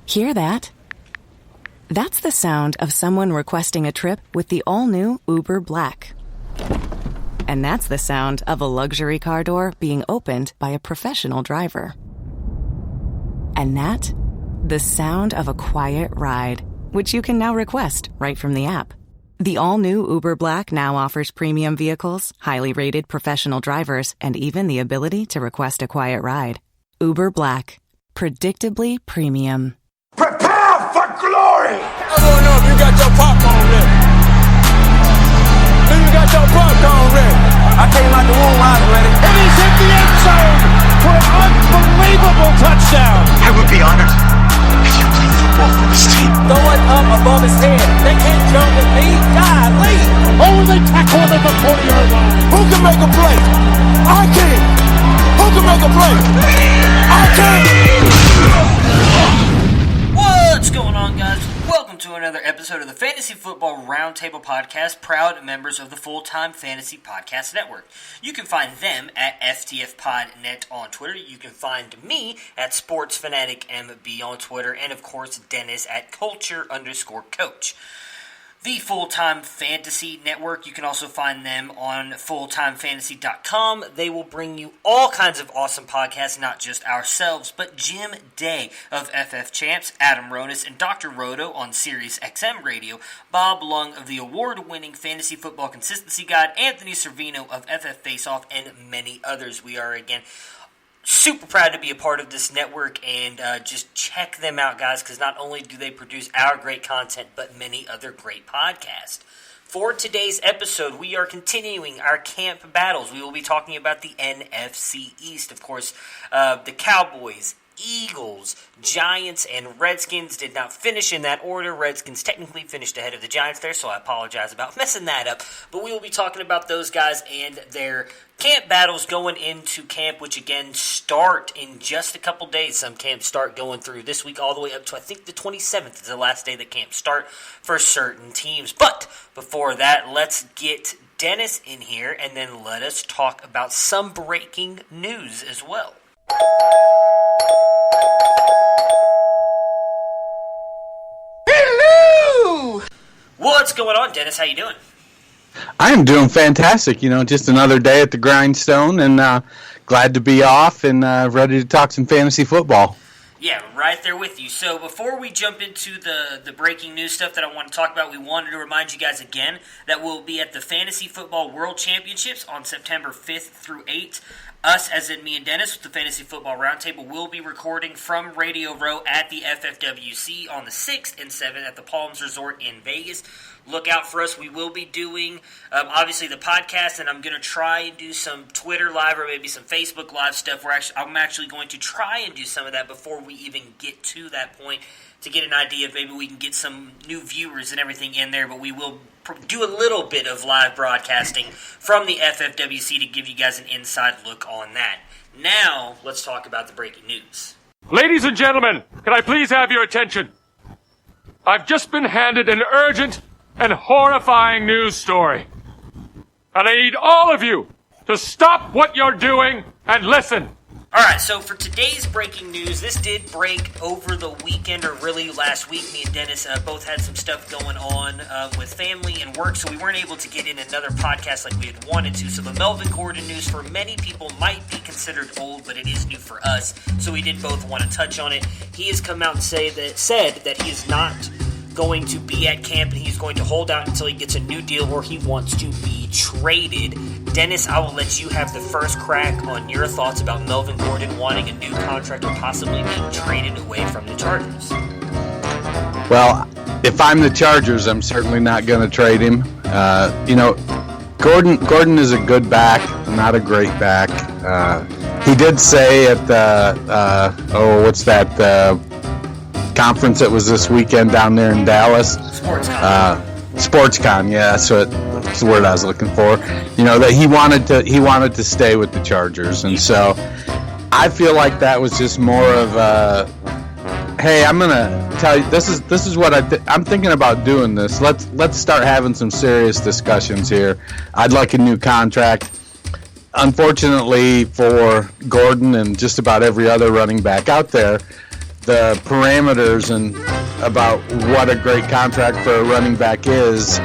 Hear that? That's the sound of someone requesting a trip with the all-new Uber Black. And that's the sound of a luxury car door being opened by a professional driver. And that, the sound of a quiet ride, which you can now request right from the app. The all-new Uber Black now offers premium vehicles, highly rated professional drivers, and even the ability to request a quiet ride. Uber Black. Predictably premium. Prepare for glory! I don't know if you got your popcorn ready. Do you got your popcorn ready? I came out the womb, I was ready. And he's hit the end zone for an unbelievable touchdown. I would be honored if you played football for this team. Throw it up above his head. They can't jump with me. Golly. Oh, they tackle him at the 40-yard line. Who can make a play? I can. Who can make a play? I can. What's going on, guys? Welcome to another episode of the Fantasy Football Roundtable Podcast, proud members of the Full-Time Fantasy Podcast Network. You can find them at FTFPodNet on Twitter. You can find me at SportsFanaticMB on Twitter, and of course, Dennis at Culture_Coach. The Full-Time Fantasy Network, you can also find them on fulltimefantasy.com. They will bring you all kinds of awesome podcasts, not just ourselves, but Jim Day of FF Champs, Adam Ronis, and Dr. Roto on Sirius XM Radio, Bob Lung of the award-winning Fantasy Football Consistency Guide, Anthony Servino of FF Faceoff, and many others. We are, again, super proud to be a part of this network, and just check them out, guys, because not only do they produce our great content, but many other great podcasts. For today's episode, we are continuing our camp battles. We will be talking about the NFC East. Of course, the Cowboys, Eagles, Giants, and Redskins did not finish in that order. Redskins technically finished ahead of the Giants there, so I apologize about messing that up. But we will be talking about those guys and their camp battles going into camp, which again start in just a couple days. Some camps start going through this week all the way up to, I think, the 27th is the last day that camps start for certain teams. But before that, let's get Dennis in here, and then let us talk about some breaking news as well. Hello! What's going on, Dennis? How you doing? I am doing fantastic. Just another day at the grindstone, and glad to be off and ready to talk some fantasy football. Yeah, right there with you. So before we jump into the breaking news stuff that I want to talk about, we wanted to remind you guys again that we'll be at the Fantasy Football World Championships on September 5th through 8th. Us, as in me and Dennis, with the Fantasy Football Roundtable, will be recording from Radio Row at the FFWC on the 6th and 7th at the Palms Resort in Vegas. Look out for us. We will be doing, obviously, the podcast, and I'm going to try and do some Twitter Live or maybe some Facebook Live stuff. I'm actually going to try and do some of that before we even get to that point to get an idea if maybe we can get some new viewers and everything in there, but we will do a little bit of live broadcasting from the FFWC to give you guys an inside look on that. Now, let's talk about the breaking news. Ladies and gentlemen, can I please have your attention? I've just been handed an urgent and horrifying news story. And I need all of you to stop what you're doing and listen. Alright, so for today's breaking news, this did break over the weekend, or really last week. Me and Dennis both had some stuff going on with family and work, so we weren't able to get in another podcast like we had wanted to. So the Melvin Gordon news for many people might be considered old, but it is new for us, so we did both want to touch on it. He has come out and said that he is not going to be at camp, and he's going to hold out until he gets a new deal where he wants to be traded. Dennis, I will let you have the first crack on your thoughts about Melvin Gordon wanting a new contract or possibly being traded away from the Chargers. Well, if I'm the Chargers, I'm certainly not going to trade him. Gordon is a good back, not a great back. He did say at the conference that was this weekend down there in Dallas. SportsCon, yeah, that's the word I was looking for. That he wanted to stay with the Chargers, and so I feel like that was just more of a, hey, I'm gonna tell you this is what I'm thinking about doing this. Let's start having some serious discussions here. I'd like a new contract. Unfortunately for Gordon and just about every other running back out there, the parameters and about what a great contract for a running back is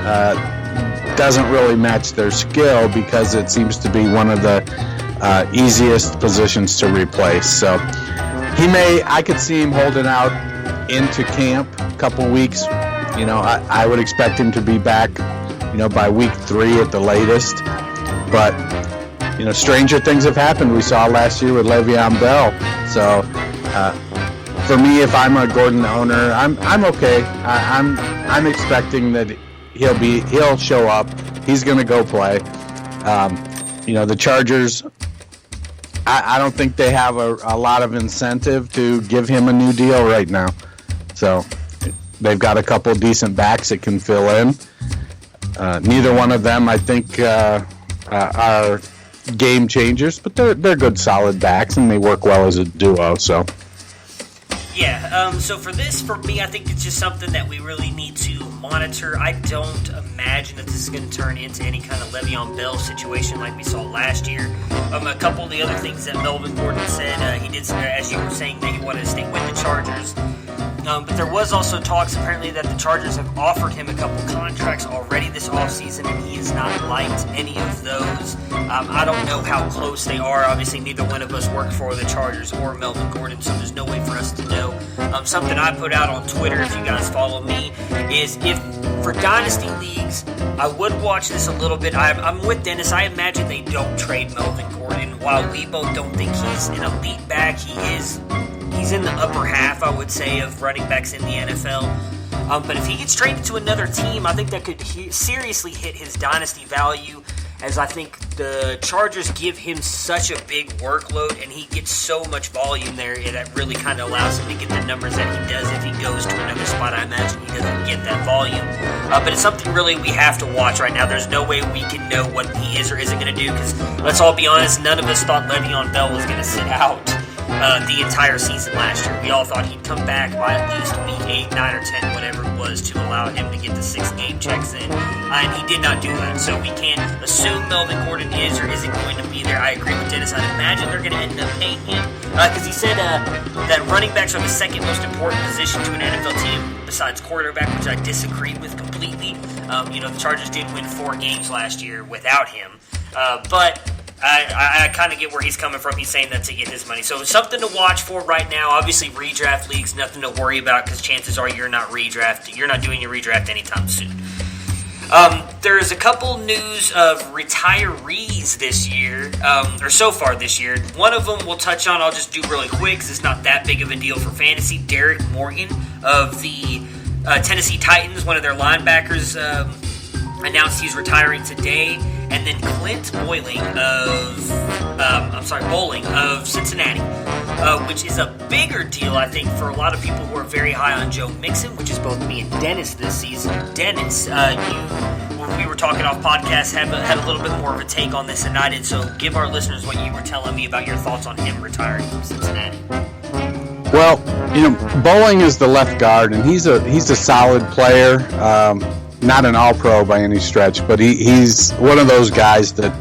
doesn't really match their skill, because it seems to be one of the easiest positions to replace. So I could see him holding out into camp a couple weeks. I would expect him to be back, by week 3 at the latest. But, stranger things have happened. We saw last year with Le'Veon Bell. So, for me, if I'm a Gordon owner, I'm okay. I'm expecting that he'll show up. He's going to go play. The Chargers, I don't think they have a lot of incentive to give him a new deal right now. So they've got a couple decent backs that can fill in. Neither one of them, I think, are game changers, but they're good, solid backs, and they work well as a duo. So. Yeah, so for me, I think it's just something that we really need to monitor. I don't imagine that this is going to turn into any kind of Le'Veon Bell situation like we saw last year. A couple of the other things that Melvin Gordon said, he did, as you were saying, that he wanted to stay with the Chargers. But there was also talks, apparently, that the Chargers have offered him a couple contracts already this offseason, and he has not liked any of those. I don't know how close they are. Obviously, neither one of us work for the Chargers or Melvin Gordon, so there's no way for us to know. Something I put out on Twitter, if you guys follow me, is if for Dynasty Leagues, I would watch this a little bit. I'm with Dennis. I imagine they don't trade Melvin Gordon. While we both don't think he's an elite back, he's in the upper half, I would say, of running backs in the NFL. But if he gets traded to another team, I think that could seriously hit his dynasty value, as I think the Chargers give him such a big workload, and he gets so much volume there, that really kind of allows him to get the numbers that he does. If he goes to another spot, I imagine he doesn't get that volume. But it's something really we have to watch right now. There's no way we can know what he is or isn't going to do, because let's all be honest, none of us thought Le'Veon Bell was going to sit out the entire season last year. We all thought he'd come back by at least week 8, 9, or 10, whatever it was, to allow him to get the 6 game checks in. And he did not do that. So we can't assume Melvin Gordon is or isn't going to be there. I agree with Dennis. I'd imagine they're going to end up paying him. Because he said that running backs are the second most important position to an NFL team besides quarterback, which I disagree with completely. The Chargers did win 4 games last year without him. But I kind of get where he's coming from. He's saying that to get his money. So something to watch for right now. Obviously, redraft leagues, nothing to worry about, because chances are you're not doing your redraft anytime soon. There's a couple news of retirees this year, or so far this year. One of them we'll touch on. I'll just do really quick because it's not that big of a deal for fantasy. Derek Morgan of the Tennessee Titans, one of their linebackers, announced he's retiring today. And then Clint Bowling of Cincinnati, which is a bigger deal, I think, for a lot of people who are very high on Joe Mixon, which is both me and Dennis this season. Dennis, when we were talking off podcast, had a little bit more of a take on this than I did, so give our listeners what you were telling me about your thoughts on him retiring from Cincinnati. Well, Bowling is the left guard, and he's a solid player. Not an all-pro by any stretch, but he's one of those guys that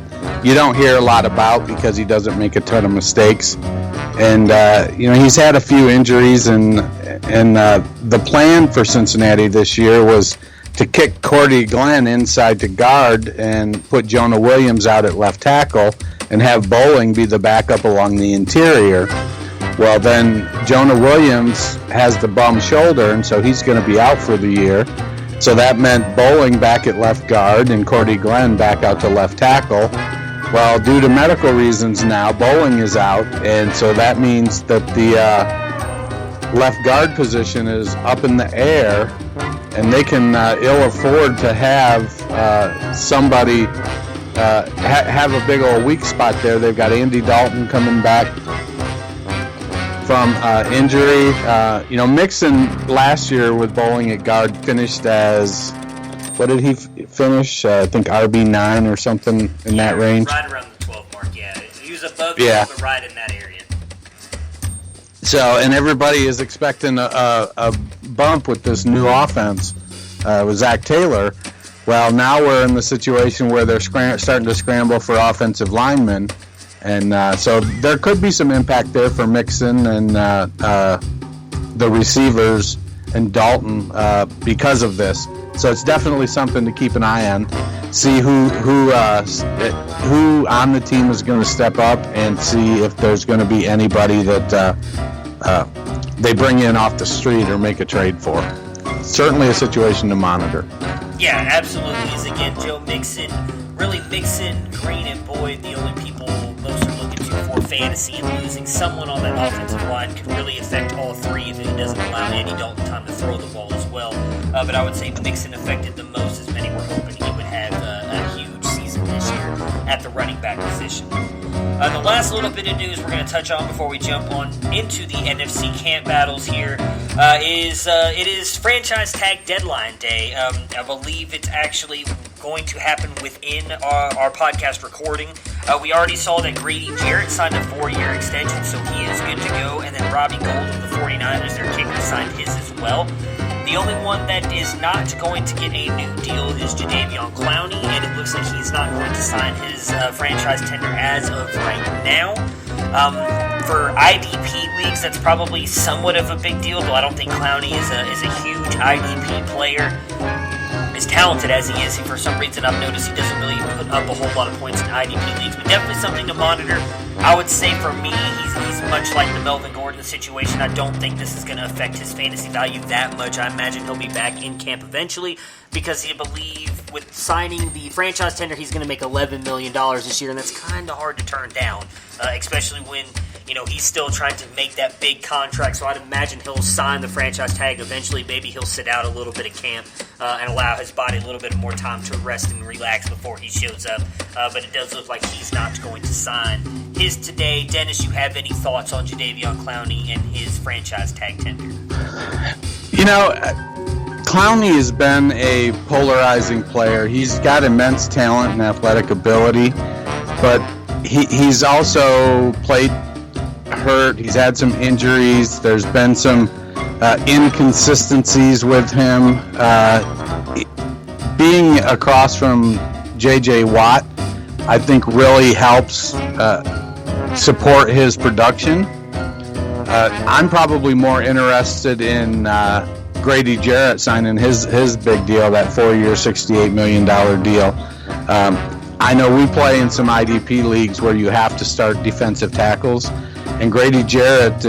you don't hear a lot about because he doesn't make a ton of mistakes. And, he's had a few injuries, and the plan for Cincinnati this year was to kick Cordy Glenn inside to guard and put Jonah Williams out at left tackle and have Bowling be the backup along the interior. Well, then Jonah Williams has the bum shoulder, and so he's going to be out for the year. So that meant Bowling back at left guard and Cordy Glenn back out to left tackle. Well, due to medical reasons now, Bowling is out, and so that means that the left guard position is up in the air, and they can ill afford to have somebody have a big old weak spot there. They've got Andy Dalton coming back from injury. Mixon last year with Bowling at guard finished as, what did he finish? I think RB9 or something in that range. Right around the 12 mark, yeah. He was above but right in that area. So, and everybody is expecting a bump with this new offense with Zach Taylor. Well, now we're in the situation where they're starting to scramble for offensive linemen. And so there could be some impact there for Mixon and the receivers and Dalton because of this. So it's definitely something to keep an eye on. See who on the team is going to step up, and see if there's going to be anybody that they bring in off the street or make a trade for. Certainly a situation to monitor. Yeah, absolutely. Is again Joe Mixon, really Mixon, Green, and Boyd, the only people most are looking to for fantasy, and losing someone on that offensive line could really affect all three if it doesn't allow Andy Dalton time to throw the ball as well. But I would say Mixon affected the most, as many were hoping he would have a huge season this year at the running back position. The last little bit of news we're going to touch on before we jump on into the NFC camp battles here it is franchise tag deadline day. I believe it's actually going to happen within our podcast recording. We already saw that Grady Jarrett signed a 4-year extension, so he is good to go. And then Robbie Gould of the 49ers, their kicker, signed his as well. The only one that is not going to get a new deal is Jadeveon Clowney, and it looks like he's not going to sign his franchise tender as of right now. For IDP leagues, that's probably somewhat of a big deal, though I don't think Clowney is a huge IDP player. As talented as he is, for some reason I've noticed he doesn't really put up a whole lot of points in IDP leagues, but definitely something to monitor. I would say for me, he's much like the Melvin Gordon situation. I don't think this is going to affect his fantasy value that much. I imagine he'll be back in camp eventually, because I believe with signing the franchise tender, he's going to make $11 million this year, and that's kind of hard to turn down, especially when he's still trying to make that big contract. So I'd imagine he'll sign the franchise tag eventually. Maybe he'll sit out a little bit of camp and allow his body a little bit more time to rest and relax before he shows up. But it does look like he's not going to sign his today. Dennis, you have any thoughts on Jadeveon Clowney and his franchise tag tender? Clowney has been a polarizing player. He's got immense talent and athletic ability, but he's also played hurt. He's had some injuries. There's been some inconsistencies with him. Being across from J.J. Watt, I think, really helps support his production. I'm probably more interested in Grady Jarrett signing his big deal, that 4-year, $68 million deal. I know we play in some IDP leagues where you have to start defensive tackles, and Grady Jarrett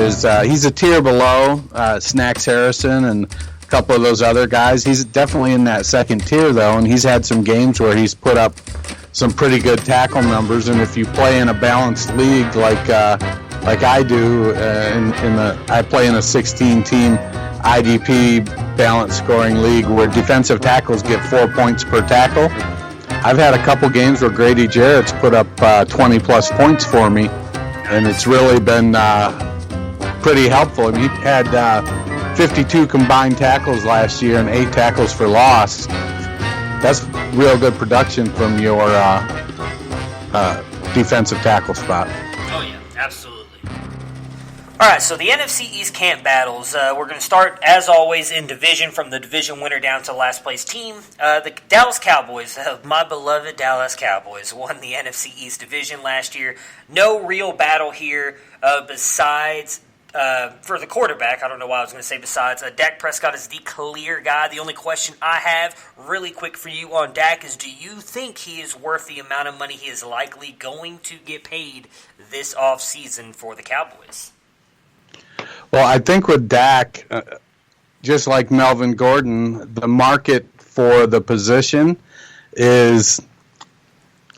he's a tier below Snacks Harrison and a couple of those other guys. He's definitely in that second tier, though, and he's had some games where he's put up some pretty good tackle numbers. And if you play in a balanced league like I do, I play in a 16-team IDP balanced scoring league where defensive tackles get 4 points per tackle. I've had a couple games where Grady Jarrett's put up 20-plus points for me, and it's really been pretty helpful. I mean, he had 52 combined tackles last year and 8 tackles for loss. That's real good production from your defensive tackle spot. Oh, yeah, absolutely. All right, so the NFC East camp battles. We're going to start, as always, in division, from the division winner down to the last place team. The Dallas Cowboys, my beloved Dallas Cowboys, won the NFC East division last year. No real battle here besides, for the quarterback, I don't know why I was going to say besides. Dak Prescott is the clear guy. The only question I have, really quick for you on Dak, is do you think he is worth the amount of money he is likely going to get paid this offseason for the Cowboys? Well, I think with Dak, just like Melvin Gordon, the market for the position is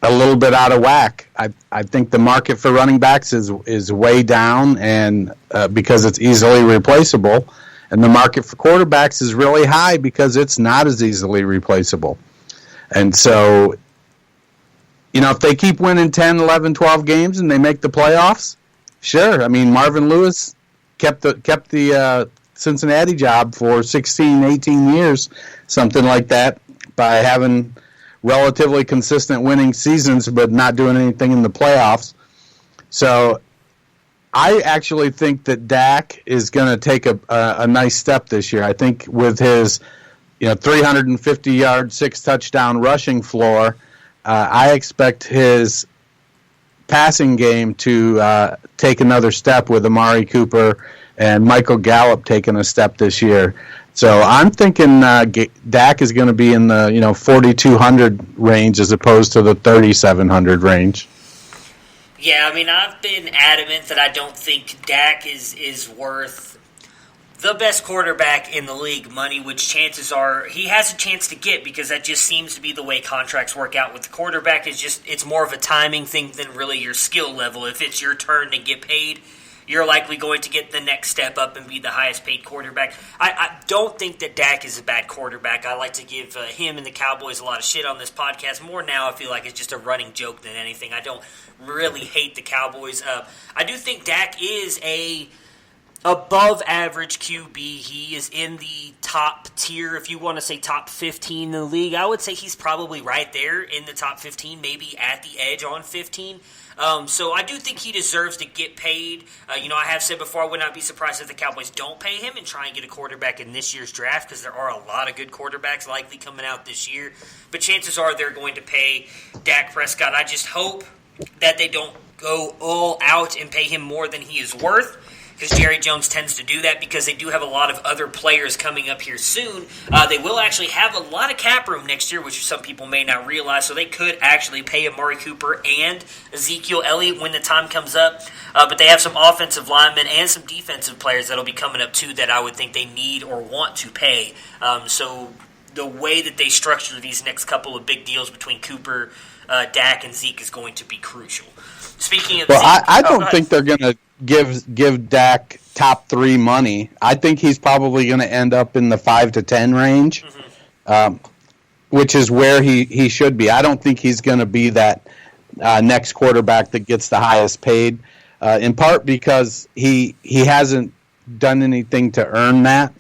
a little bit out of whack. I think the market for running backs is way down, and because it's easily replaceable, and the market for quarterbacks is really high because it's not as easily replaceable. And so, if they keep winning 10, 11, 12 games and they make the playoffs, sure. I mean, Marvin Lewis kept the Cincinnati job for 16, 18 years, something like that, by having relatively consistent winning seasons but not doing anything in the playoffs. So I actually think that Dak is going to take a nice step this year. I think with his 350-yard, 6-touchdown rushing floor, I expect his passing game to take another step with Amari Cooper and Michael Gallup taking a step this year. So I'm thinking Dak is going to be in the 4,200 range as opposed to the 3,700 range. Yeah, I mean, I've been adamant that I don't think Dak is worth the best quarterback in the league money, which chances are he has a chance to get, because that just seems to be the way contracts work out with the quarterback. It's more of a timing thing than really your skill level. If it's your turn to get paid, you're likely going to get the next step up and be the highest paid quarterback. I don't think that Dak is a bad quarterback. I like to give him and the Cowboys a lot of shit on this podcast. More now, I feel like it's just a running joke than anything. I don't really hate the Cowboys. I do think Dak is a above average QB. He is in the top tier, if you want to say top 15 in the league. I would say he's probably right there in the top 15, maybe at the edge on 15. So I do think he deserves to get paid. I have said before, I would not be surprised if the Cowboys don't pay him and try and get a quarterback in this year's draft, because there are a lot of good quarterbacks likely coming out this year. But chances are they're going to pay Dak Prescott. I just hope that they don't go all out and pay him more than he is worth, because Jerry Jones tends to do that, because they do have a lot of other players coming up here soon. They will actually have a lot of cap room next year, which some people may not realize, so they could actually pay Amari Cooper and Ezekiel Elliott when the time comes up. But they have some offensive linemen and some defensive players that will be coming up too that I would think they need or want to pay. So the way that they structure these next couple of big deals between Cooper, Dak, and Zeke is going to be crucial. Speaking of Zeke, I don't think they're going to give Dak top 3 money. I think he's probably going to end up in the 5 to 10 range, which is where he should be. I don't think he's going to be that next quarterback that gets the highest paid, in part because he hasn't done anything to earn that.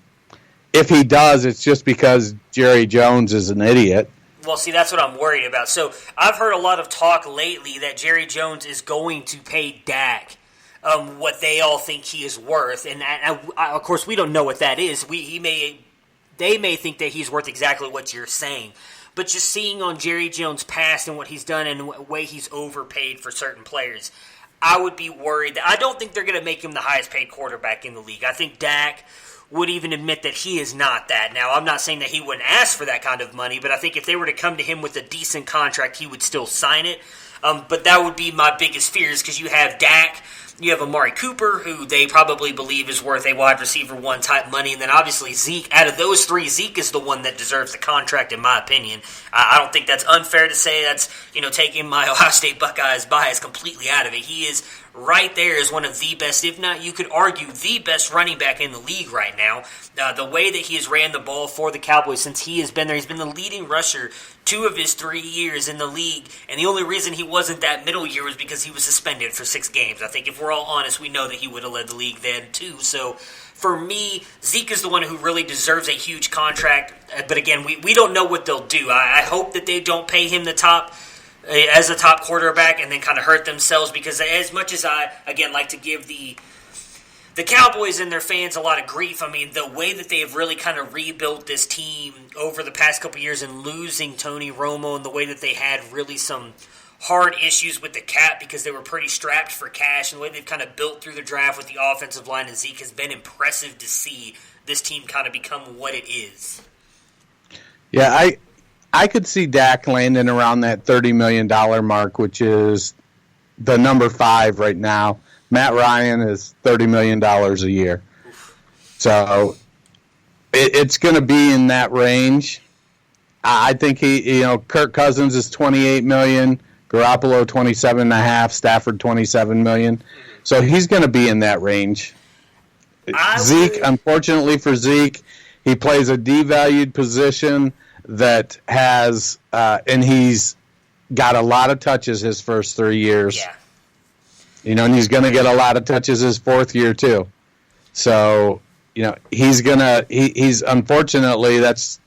If he does, it's just because Jerry Jones is an idiot. Well, see, that's what I'm worried about. So I've heard a lot of talk lately that Jerry Jones is going to pay Dak what they all think he is worth, and of course we don't know what that is. They may think that he's worth exactly what you're saying, but just seeing on Jerry Jones' past and what he's done and the way he's overpaid for certain players, I would be worried. I don't think they're going to make him the highest paid quarterback in the league. I think Dak would even admit that he is not that. Now, I'm not saying that he wouldn't ask for that kind of money, but I think if they were to come to him with a decent contract, he would still sign it. But that would be my biggest fears, because you have Dak, you have Amari Cooper, who they probably believe is worth a wide receiver 1 type money, and then obviously Zeke. Out of those 3, Zeke is the one that deserves the contract, in my opinion. I don't think that's unfair to say. That's taking my Ohio State Buckeyes bias completely out of it. He is right there as one of the best, if not, you could argue, the best running back in the league right now. The way that he has ran the ball for the Cowboys since he has been there, he's been the leading rusher 2 of his 3 years in the league, and the only reason he wasn't that middle year was because he was suspended for 6 games. I think if we're all honest, we know that he would have led the league then too. So for me, Zeke is the one who really deserves a huge contract, but again, we don't know what they'll do. I hope that they don't pay him the top as a top quarterback and then kind of hurt themselves, because as much as I, again, like to give the Cowboys and their fans a lot of grief, I mean, the way that they have really kind of rebuilt this team over the past couple years and losing Tony Romo, and the way that they had really some hard issues with the cap because they were pretty strapped for cash, and the way they've kind of built through the draft with the offensive line and Zeke has been impressive to see this team kind of become what it is. Yeah, I could see Dak landing around that $30 million mark, which is the number 5 right now. Matt Ryan is $30 million a year. So it's going to be in that range. I think Kirk Cousins is $28 million, Garoppolo $27.5, Stafford $27 million. So he's going to be in that range. Zeke, unfortunately for Zeke, he plays a devalued position that has, and he's got a lot of touches his first 3 years. Yeah. And he's going to get a lot of touches his 4th year too. So, he's unfortunately, that's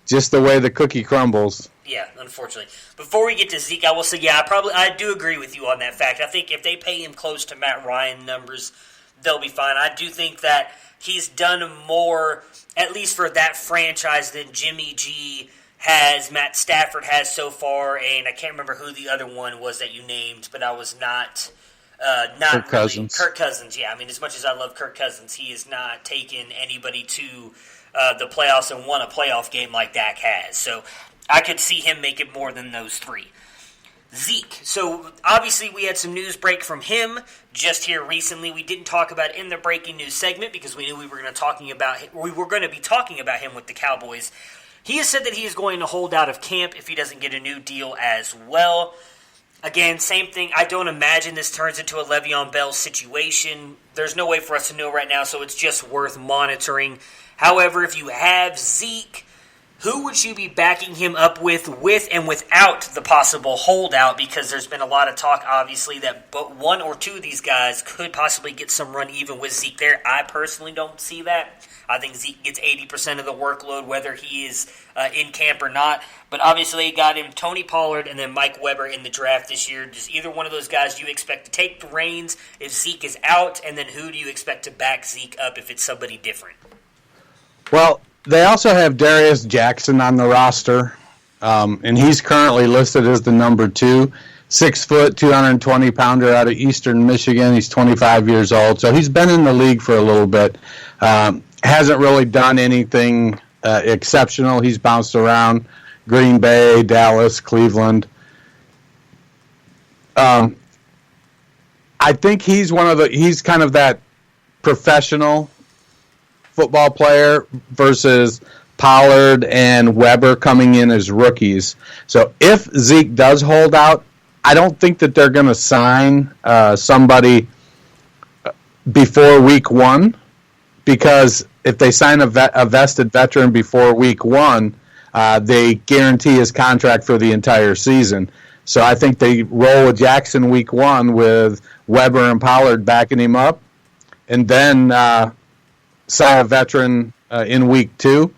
just the way the cookie crumbles. Yeah, unfortunately. Before we get to Zeke, I will say, I do agree with you on that fact. I think if they pay him close to Matt Ryan numbers, they'll be fine. I do think that he's done more, at least for that franchise, than Jimmy G has, Matt Stafford has so far, and I can't remember who the other one was that you named, but I was not Not Kirk Cousins. Kirk Cousins, yeah. I mean, as much as I love Kirk Cousins, he has not taken anybody to the playoffs and won a playoff game like Dak has. So I could see him making more than those three. Zeke. So obviously we had some news break from him just here recently. We didn't talk about it in the breaking news segment because we knew we were going to be talking about him with the Cowboys. He has said that he is going to hold out of camp if he doesn't get a new deal as well. Again, same thing. I don't imagine this turns into a Le'Veon Bell situation. There's no way for us to know right now, so it's just worth monitoring. However, if you have Zeke, who would you be backing him up with and without the possible holdout? Because there's been a lot of talk, obviously, that but one or two of these guys could possibly get some run even with Zeke there. I personally don't see that. I think Zeke gets 80% of the workload, whether he is in camp or not. But obviously, got him Tony Pollard and then Mike Weber in the draft this year. Does either one of those guys you expect to take the reins if Zeke is out? And then who do you expect to back Zeke up if it's somebody different? Well, they also have Darius Jackson on the roster, and he's currently listed as the number 2, 6 foot, 220-pounder out of Eastern Michigan. He's 25 years old, so he's been in the league for a little bit. Hasn't really done anything exceptional. He's bounced around Green Bay, Dallas, Cleveland. I think he's kind of that professional football player versus Pollard and Weber coming in as rookies. So if Zeke does hold out, I don't think that they're going to sign somebody before week 1, because if they sign a vested veteran before week 1, they guarantee his contract for the entire season. So I think they roll with Jackson week 1 with Weber and Pollard backing him up, and then sign a veteran in week 2.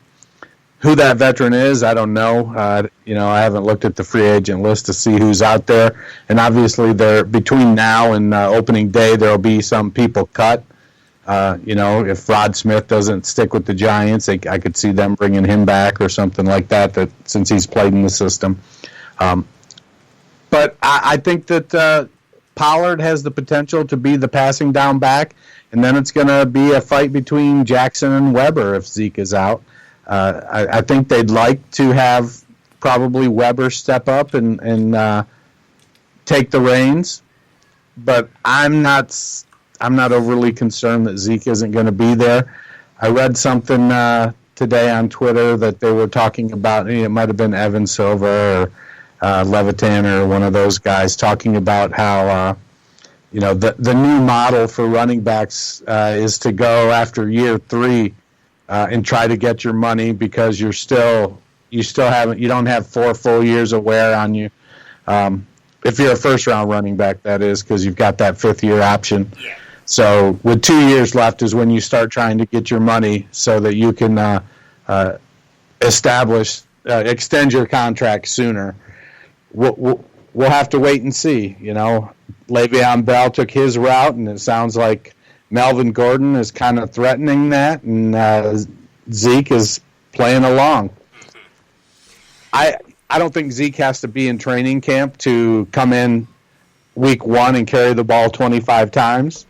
Who that veteran is, I don't know. I haven't looked at the free agent list to see who's out there. And obviously, between now and opening day, there will be some people cut. If Rod Smith doesn't stick with the Giants, I could see them bringing him back or something like that since he's played in the system. But I think that Pollard has the potential to be the passing down back. And then it's going to be a fight between Jackson and Weber if Zeke is out. I think they'd like to have probably Weber step up and take the reins, but I'm not overly concerned that Zeke isn't going to be there. I read something today on Twitter that they were talking about. It might have been Evan Silva or Levitan or one of those guys talking about how. The new model for running backs is to go after year 3 and try to get your money because you don't have 4 full years of wear on you. If you're a first round running back, that is, because you've got that 5th year option. Yeah. So with 2 years left is when you start trying to get your money so that you can extend your contract sooner. We'll have to wait and see. Le'Veon Bell took his route, and it sounds like Melvin Gordon is kind of threatening that, and Zeke is playing along. I don't think Zeke has to be in training camp to come in week 1 and carry the ball 25 times.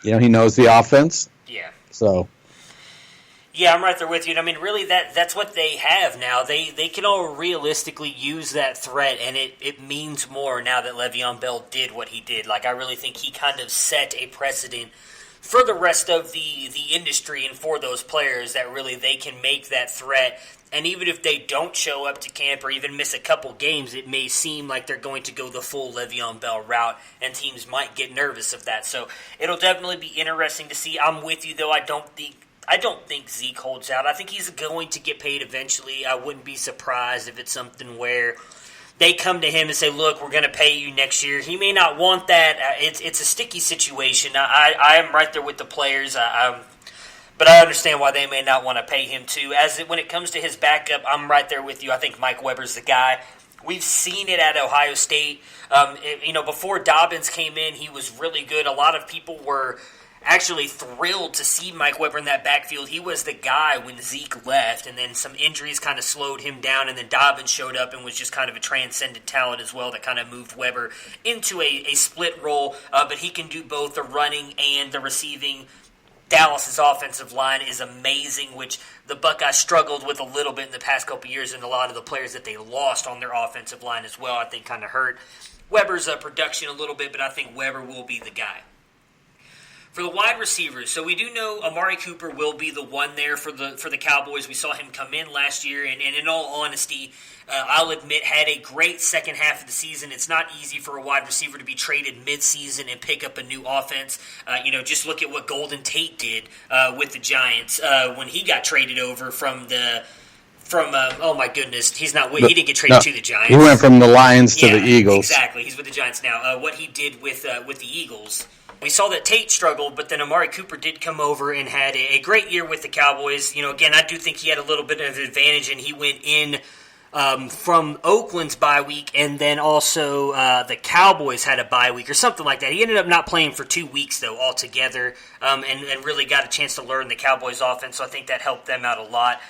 He knows the offense. Yeah. So. Yeah, I'm right there with you. I mean, really, that's what they have now. They can all realistically use that threat, and it means more now that Le'Veon Bell did what he did. Like, I really think he kind of set a precedent for the rest of the industry and for those players that really they can make that threat. And even if they don't show up to camp or even miss a couple games, it may seem like they're going to go the full Le'Veon Bell route, and teams might get nervous of that. So it'll definitely be interesting to see. I'm with you, though. I don't think Zeke holds out. I think he's going to get paid eventually. I wouldn't be surprised if it's something where they come to him and say, look, we're going to pay you next year. He may not want that. It's a sticky situation. I am right there with the players. But I understand why they may not want to pay him too. When it comes to his backup, I'm right there with you. I think Mike Weber's the guy. We've seen it at Ohio State. Before Dobbins came in, he was really good. A lot of people were actually thrilled to see Mike Weber in that backfield. He was the guy when Zeke left, and then some injuries kind of slowed him down, and then Dobbins showed up and was just kind of a transcendent talent as well that kind of moved Weber into a split role, but he can do both the running and the receiving. Dallas's offensive line is amazing, which the Buckeyes struggled with a little bit in the past couple of years, and a lot of the players that they lost on their offensive line as well, I think, kind of hurt Weber's production a little bit, but I think Weber will be the guy. For the wide receivers, so we do know Amari Cooper will be the one there for the Cowboys. We saw him come in last year, and in all honesty, I'll admit, had a great second half of the season. It's not easy for a wide receiver to be traded mid-season and pick up a new offense. Just look at what Golden Tate did with the Giants when he got traded over from oh my goodness, he didn't get traded to the Giants. He went from the Lions to the Eagles. Exactly, he's with the Giants now. What he did with the Eagles. We saw that Tate struggled, but then Amari Cooper did come over and had a great year with the Cowboys. Again, I do think he had a little bit of an advantage, and he went in from Oakland's bye week, and then also the Cowboys had a bye week or something like that. He ended up not playing for 2 weeks, though, altogether, and really got a chance to learn the Cowboys' offense, so I think that helped them out a lot.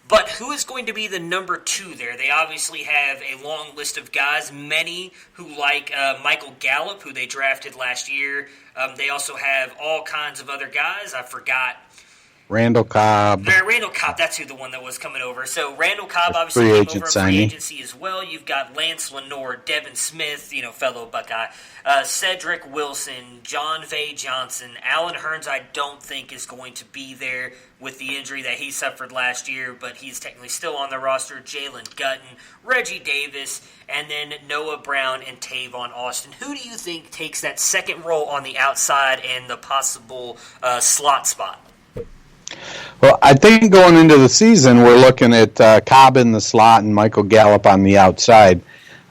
But who is going to be the number 2 there? They obviously have a long list of guys, many who like Michael Gallup, who they drafted last year. They also have all kinds of other guys. I forgot. Randall Cobb. Randall Cobb, that's who the one that was coming over. So Randall Cobb obviously came over in free agency as well. You've got Lance Lenore, Devin Smith, fellow Buckeye, Cedric Wilson, John Vay Johnson, Alan Hearns I don't think is going to be there with the injury that he suffered last year, but he's technically still on the roster. Jalen Gutton, Reggie Davis, and then Noah Brown and Tavon Austin. Who do you think takes that second role on the outside and the possible slot spot? Well, I think going into the season, we're looking at Cobb in the slot and Michael Gallup on the outside.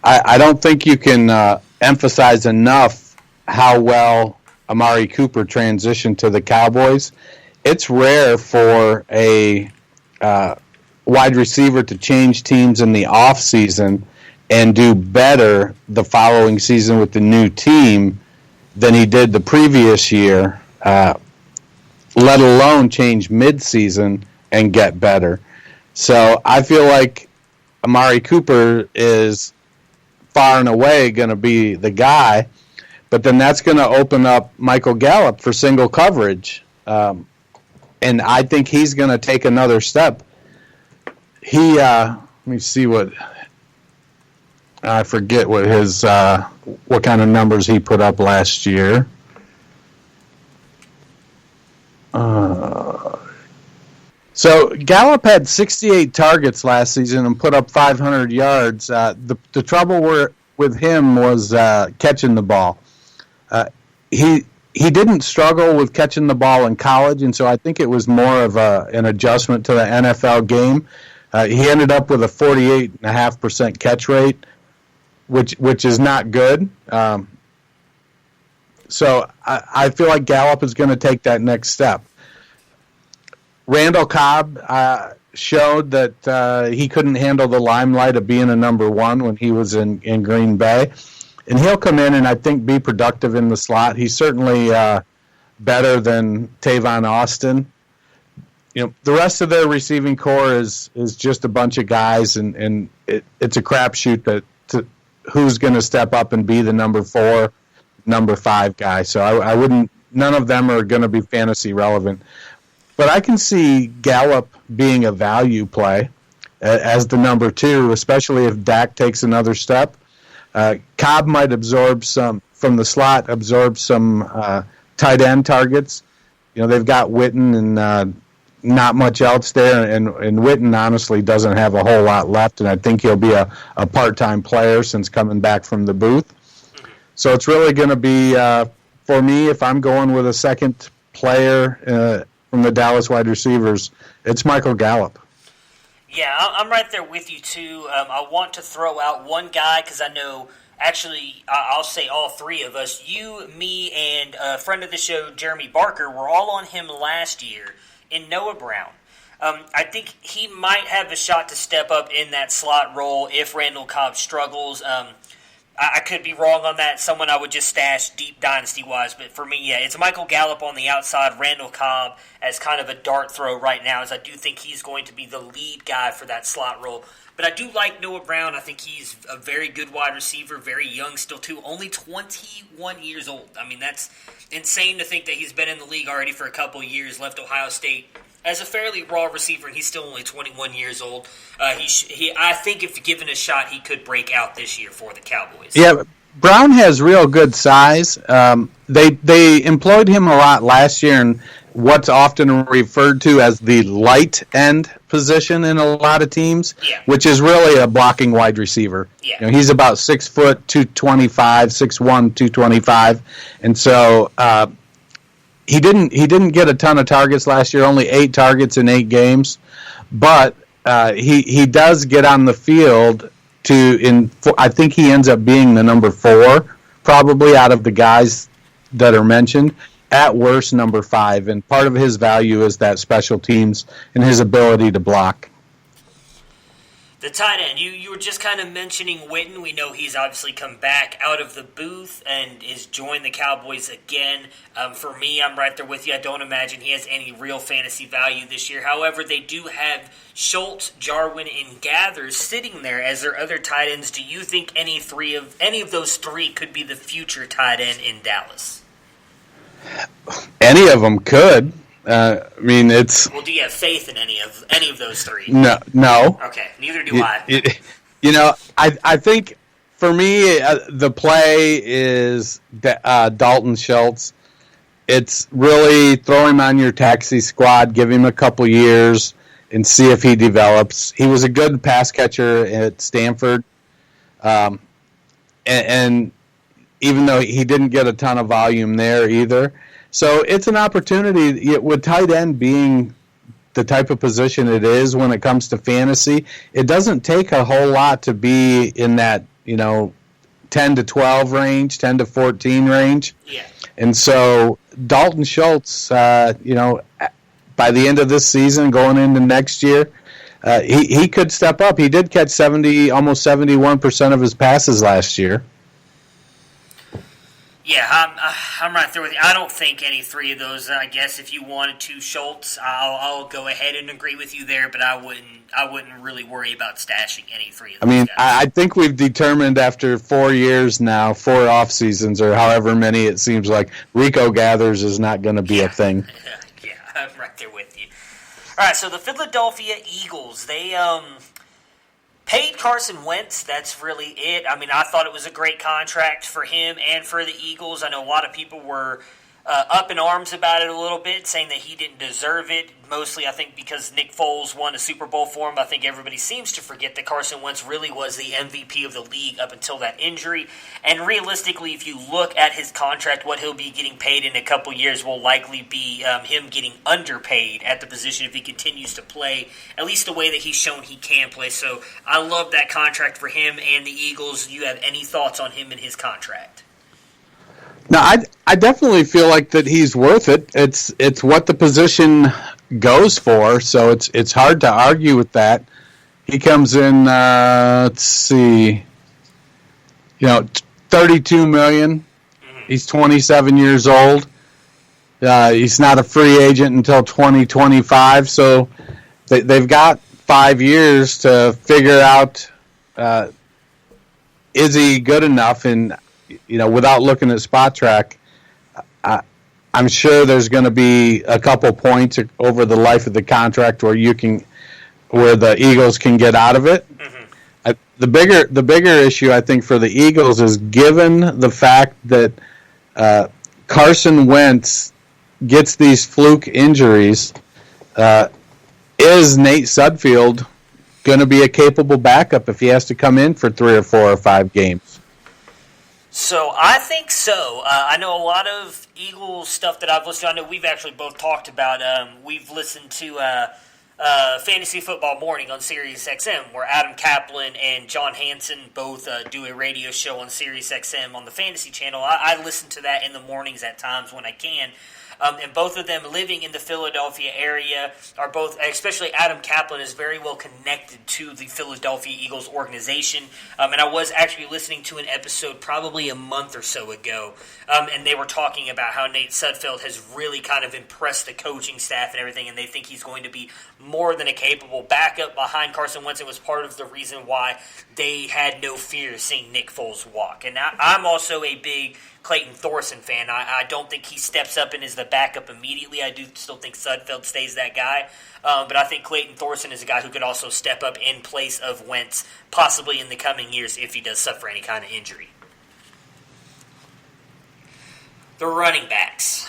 I don't think you can emphasize enough how well Amari Cooper transitioned to the Cowboys. It's rare for a wide receiver to change teams in the offseason and do better the following season with the new team than he did the previous year, let alone change mid-season and get better. So I feel like Amari Cooper is far and away going to be the guy, but then that's going to open up Michael Gallup for single coverage. And I think he's going to take another step. Let me see what, I forget what his, what kind of numbers he put up last year. So Gallup had 68 targets last season and put up 500 yards. The trouble with him was catching the ball. He didn't struggle with catching the ball in college, and so I think it was more of an adjustment to the NFL game. He ended up with a 48.5% catch rate, which is not good. So I feel like Gallup is going to take that next step. Randall Cobb showed that he couldn't handle the limelight of being a number 1 when he was in Green Bay. And he'll come in and I think be productive in the slot. He's certainly better than Tavon Austin. The rest of their receiving core is just a bunch of guys, and it's a crapshoot who's going to step up and be the number 4, number 5 guy. So I wouldn't. None of them are going to be fantasy relevant. But I can see Gallup being a value play as the number 2, especially if Dak takes another step. Cobb might absorb some from the slot, tight end targets. They've got Witten and not much else there, and Witten honestly doesn't have a whole lot left, and I think he'll be a part-time player since coming back from the booth. So it's really going to be, for me, if I'm going with a second player from the Dallas wide receivers, it's Michael Gallup. Yeah, I'm right there with you, too. I want to throw out one guy because I know, actually, I'll say all 3 of us, you, me, and a friend of the show, Jeremy Barker, were all on him last year in Noah Brown. I think he might have a shot to step up in that slot role if Randall Cobb struggles. I could be wrong on that. Someone I would just stash deep dynasty-wise. But for me, yeah, it's Michael Gallup on the outside, Randall Cobb as kind of a dart throw right now, as I do think he's going to be the lead guy for that slot role. But I do like Noah Brown. I think he's a very good wide receiver, very young still, too. Only 21 years old. I mean, that's insane to think that he's been in the league already for a couple of years, left Ohio State as a fairly raw receiver, and he's still only 21 years old. I think if given a shot, he could break out this year for the Cowboys. Yeah, Brown has real good size. They employed him a lot last year in what's often referred to as the light end position in a lot of teams, which is really a blocking wide receiver. Yeah. You know, he's about 6 foot, 225, 6'1", 225, and so he didn't get a ton of targets last year, only 8 targets in 8 games, but he does get on the field I think he ends up being the number 4 probably out of the guys that are mentioned. At worst, number 5, and part of his value is that special teams and his ability to block. The tight end, you were just kind of mentioning Witten. We know he's obviously come back out of the booth and is joined the Cowboys again. For me, I'm right there with you. I don't imagine he has any real fantasy value this year. However, they do have Schultz, Jarwin, and Gathers sitting there as their other tight ends. Do you think any of those 3 could be the future tight end in Dallas? Any of them could. I mean, it's. Well, do you have faith in any of those 3? No. Okay, neither do I. I think for me the play is Dalton Schultz. It's really throw him on your taxi squad, give him a couple years, and see if he develops. He was a good pass catcher at Stanford, and even though he didn't get a ton of volume there either. So it's an opportunity with tight end being the type of position it is when it comes to fantasy. It doesn't take a whole lot to be in that, 10 to 12 range, 10 to 14 range. Yeah. And so Dalton Schultz, by the end of this season, going into next year, he could step up. He did catch almost 71% of his passes last year. Yeah, I'm right there with you. I don't think any 3 of those. I guess if you wanted to, Schultz, I'll go ahead and agree with you there. But I wouldn't really worry about stashing any 3 of those. Guys. I think we've determined after 4 years now, 4 off seasons or however many it seems like, Rico Gathers is not going to be a thing. Yeah, I'm right there with you. All right, so the Philadelphia Eagles, they paid Carson Wentz. That's really it. I mean, I thought it was a great contract for him and for the Eagles. I know a lot of people were up in arms about it a little bit, saying that he didn't deserve it. Mostly, I think, because Nick Foles won a Super Bowl for him. I think everybody seems to forget that Carson Wentz really was the MVP of the league up until that injury. And realistically, if you look at his contract, what he'll be getting paid in a couple years will likely be him getting underpaid at the position if he continues to play, at least the way that he's shown he can play. So I love that contract for him and the Eagles. Do you have any thoughts on him and his contract? No, I definitely feel like that he's worth it. It's what the position goes for, so it's hard to argue with that. He comes in, let's see, $32 million. He's 27 years old. He's not a free agent until 2025, so they've got 5 years to figure out is he good enough. And without looking at Spot Track, I'm sure there's going to be a couple points over the life of the contract where the Eagles can get out of it. Mm-hmm. The bigger issue, I think, for the Eagles is, given the fact that Carson Wentz gets these fluke injuries, is Nate Sudfeld going to be a capable backup if he has to come in for 3 or 4 or 5 games? So I think so. I know a lot of Eagles stuff that I've listened to. I know we've actually both talked about. We've listened to Fantasy Football Morning on Sirius XM, where Adam Kaplan and John Hansen both do a radio show on Sirius XM on the Fantasy Channel. I listen to that in the mornings at times when I can. and both of them living in the Philadelphia area are both, especially Adam Kaplan, is very well connected to the Philadelphia Eagles organization. And I was actually listening to an episode probably a month or so ago, and they were talking about how Nate Sudfeld has really kind of impressed the coaching staff and everything, and they think he's going to be more than a capable backup behind Carson Wentz. It was part of the reason why they had no fear seeing Nick Foles walk. And I'm also a big Clayton Thorson fan. I don't think he steps up and is the backup immediately. I do still think Sudfeld stays that guy. But I think Clayton Thorson is a guy who could also step up in place of Wentz, possibly in the coming years if he does suffer any kind of injury. The running backs.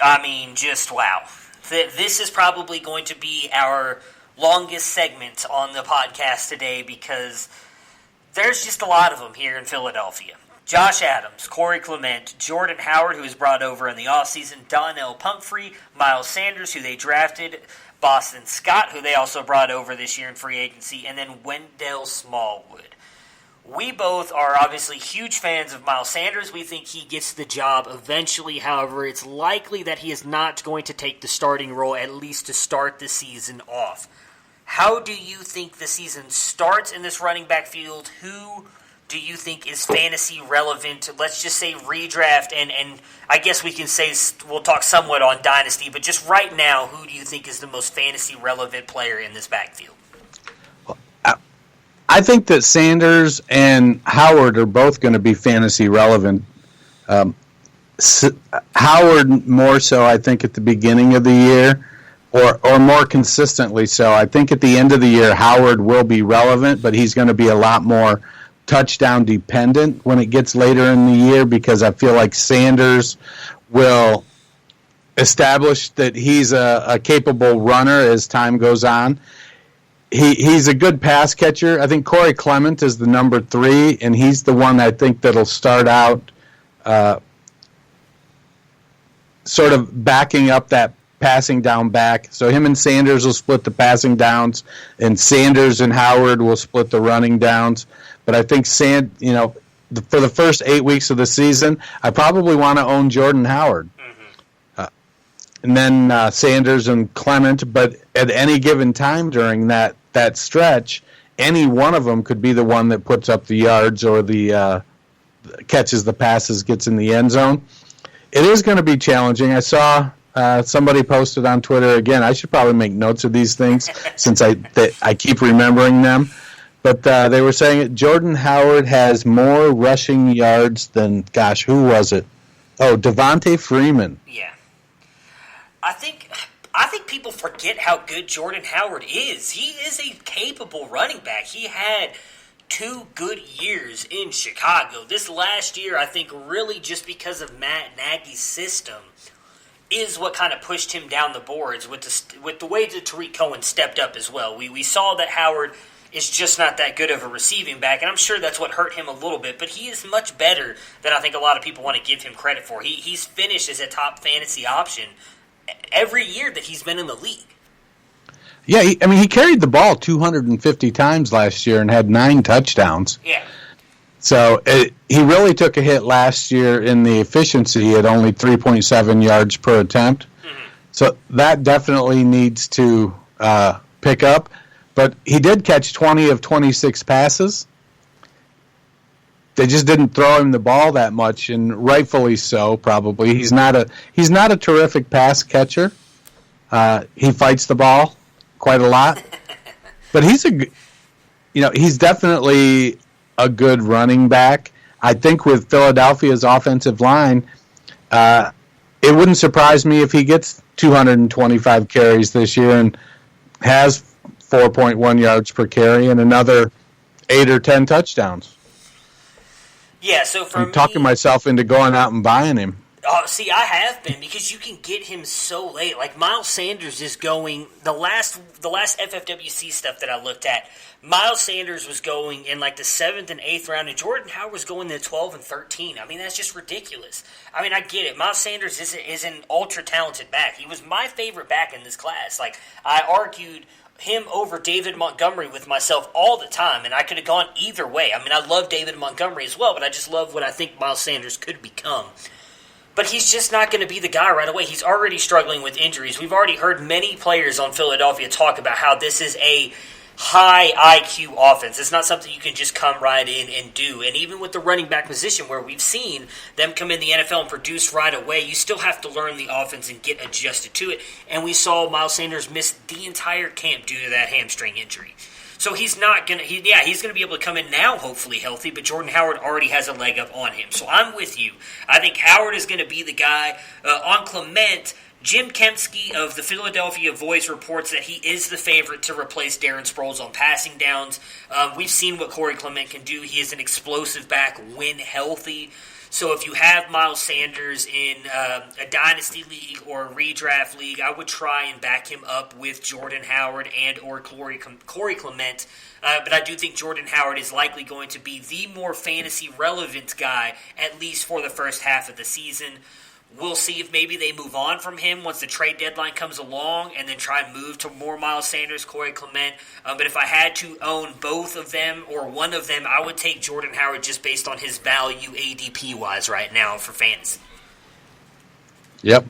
I mean, just wow. This is probably going to be our longest segment on the podcast today because there's just a lot of them here in Philadelphia. Josh Adams, Corey Clement, Jordan Howard, who was brought over in the offseason, Donnell Pumphrey, Miles Sanders, who they drafted, Boston Scott, who they also brought over this year in free agency, and then Wendell Smallwood. We both are obviously huge fans of Miles Sanders. We think he gets the job eventually. However, it's likely that he is not going to take the starting role, at least to start the season off. How do you think the season starts in this running back field? Who do you think is fantasy relevant? Let's just say redraft, and I guess we can say we'll talk somewhat on dynasty, but just right now, who do you think is the most fantasy relevant player in this backfield? I think that Sanders and Howard are both going to be fantasy relevant. Howard more so, I think, at the beginning of the year, or more consistently so. I think at the end of the year, Howard will be relevant, but he's going to be a lot more touchdown dependent when it gets later in the year because I feel like Sanders will establish that he's a capable runner as time goes on. He's a good pass catcher. I think Corey Clement is the number 3, and he's the one I think that'll start out sort of backing up that passing down back. So him and Sanders will split the passing downs, and Sanders and Howard will split the running downs. But I think for the first 8 weeks of the season, I probably want to own Jordan Howard. And then Sanders and Clement, but at any given time during that stretch, any one of them could be the one that puts up the yards or the catches the passes, gets in the end zone. It is going to be challenging. I saw somebody posted on Twitter, again, I should probably make notes of these things since I keep remembering them. But they were saying that Jordan Howard has more rushing yards than, gosh, who was it? Oh, Devontae Freeman. Yeah. I think people forget how good Jordan Howard is. He is a capable running back. He had 2 good years in Chicago. This last year, I think, really just because of Matt Nagy's system is what kind of pushed him down the boards with the way that Tariq Cohen stepped up as well. We saw that Howard is just not that good of a receiving back, and I'm sure that's what hurt him a little bit, but he is much better than I think a lot of people want to give him credit for. He's finished as a top fantasy option every year that he's been in the league. Yeah, he carried the ball 250 times last year and had 9 touchdowns. Yeah. So he really took a hit last year in the efficiency at only 3.7 yards per attempt. Mm-hmm. So that definitely needs to pick up. But he did catch 20 of 26 passes. They just didn't throw him the ball that much, and rightfully so. Probably he's not a terrific pass catcher. He fights the ball quite a lot, but he's definitely a good running back. I think with Philadelphia's offensive line, it wouldn't surprise me if he gets 225 carries this year and has 4.1 yards per carry and another 8 or 10 touchdowns. Yeah, so I'm talking myself into going out and buying him. See, I have been, because you can get him so late. Like, Miles Sanders is going, the last FFWC stuff that I looked at, Miles Sanders was going in like the 7th and 8th round, and Jordan Howard was going in the 12 and 13. I mean, that's just ridiculous. I mean, I get it. Miles Sanders is an ultra-talented back. He was my favorite back in this class. Like, I argued him over David Montgomery with myself all the time, and I could have gone either way. I mean, I love David Montgomery as well, but I just love what I think Miles Sanders could become. But he's just not going to be the guy right away. He's already struggling with injuries. We've already heard many players on Philadelphia talk about how this is a high IQ offense. It's not something you can just come right in and do. And even with the running back position, where we've seen them come in the NFL and produce right away, you still have to learn the offense and get adjusted to it. And we saw Miles Sanders miss the entire camp due to that hamstring injury. So he's not going to, he's going to be able to come in now, hopefully healthy, but Jordan Howard already has a leg up on him. So I'm with you. I think Howard is going to be the guy. On Clement, Jim Kempski of the Philadelphia Voice reports that he is the favorite to replace Darren Sproles on passing downs. We've seen what Corey Clement can do. He is an explosive back when healthy. So if you have Miles Sanders in a dynasty league or a redraft league, I would try and back him up with Jordan Howard and or Corey Clement. But I do think Jordan Howard is likely going to be the more fantasy relevant guy, at least for the first half of the season. We'll see if maybe they move on from him once the trade deadline comes along and then try and move to more Miles Sanders, Corey Clement. But if I had to own both of them or one of them, I would take Jordan Howard just based on his value ADP-wise right now for fantasy. Yep.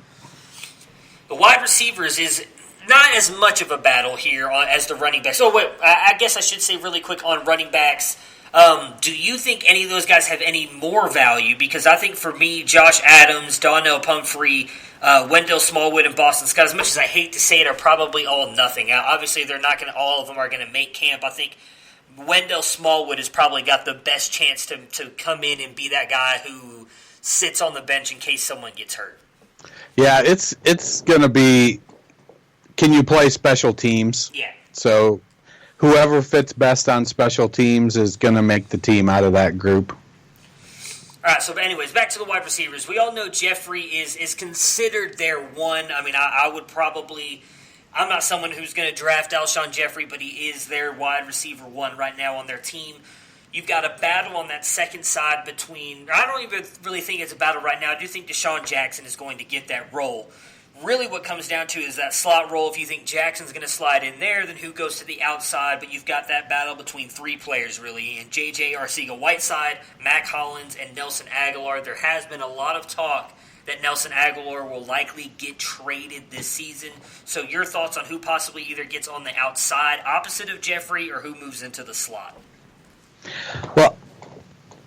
The wide receivers is not as much of a battle here as the running backs. So I guess I should say really quick on running backs. Do you think any of those guys have any more value? Because I think for me, Josh Adams, Donnell Pumphrey, Wendell Smallwood, and Boston Scott, as much as I hate to say it, are probably all nothing. Now, obviously, all of them are going to make camp. I think Wendell Smallwood has probably got the best chance to come in and be that guy who sits on the bench in case someone gets hurt. Yeah, it's going to be, can you play special teams? Yeah. So whoever fits best on special teams is going to make the team out of that group. All right, so anyways, back to the wide receivers. We all know Jeffrey is considered their one. I mean, I would probably – I'm not someone who's going to draft Alshon Jeffrey, but he is their wide receiver one right now on their team. You've got a battle on that second side between – I don't even really think it's a battle right now. I do think Deshaun Jackson is going to get that role. Really what comes down to is that slot role. If you think Jackson's going to slide in there, then who goes to the outside? But you've got that battle between three players, really, and J.J. Arcega-Whiteside, Mac Hollins, and Nelson Aguilar. There has been a lot of talk that Nelson Aguilar will likely get traded this season. So your thoughts on who possibly either gets on the outside opposite of Jeffrey or who moves into the slot? Well,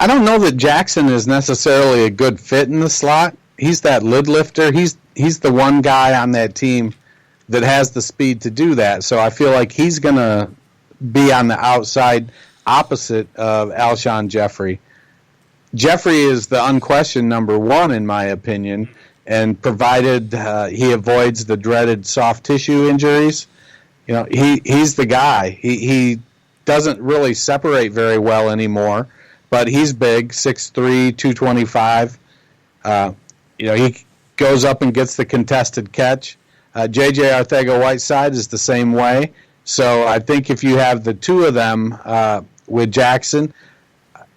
I don't know that Jackson is necessarily a good fit in the slot. He's that lid lifter. He's the one guy on that team that has the speed to do that. So I feel like he's going to be on the outside opposite of Alshon Jeffrey. Jeffrey is the unquestioned number one, in my opinion, and provided he avoids the dreaded soft tissue injuries, he's the guy. He doesn't really separate very well anymore, but he's big, 6'3", 225. He goes up and gets the contested catch. J.J. Arcega-Whiteside is the same way. So I think if you have the two of them with Jackson,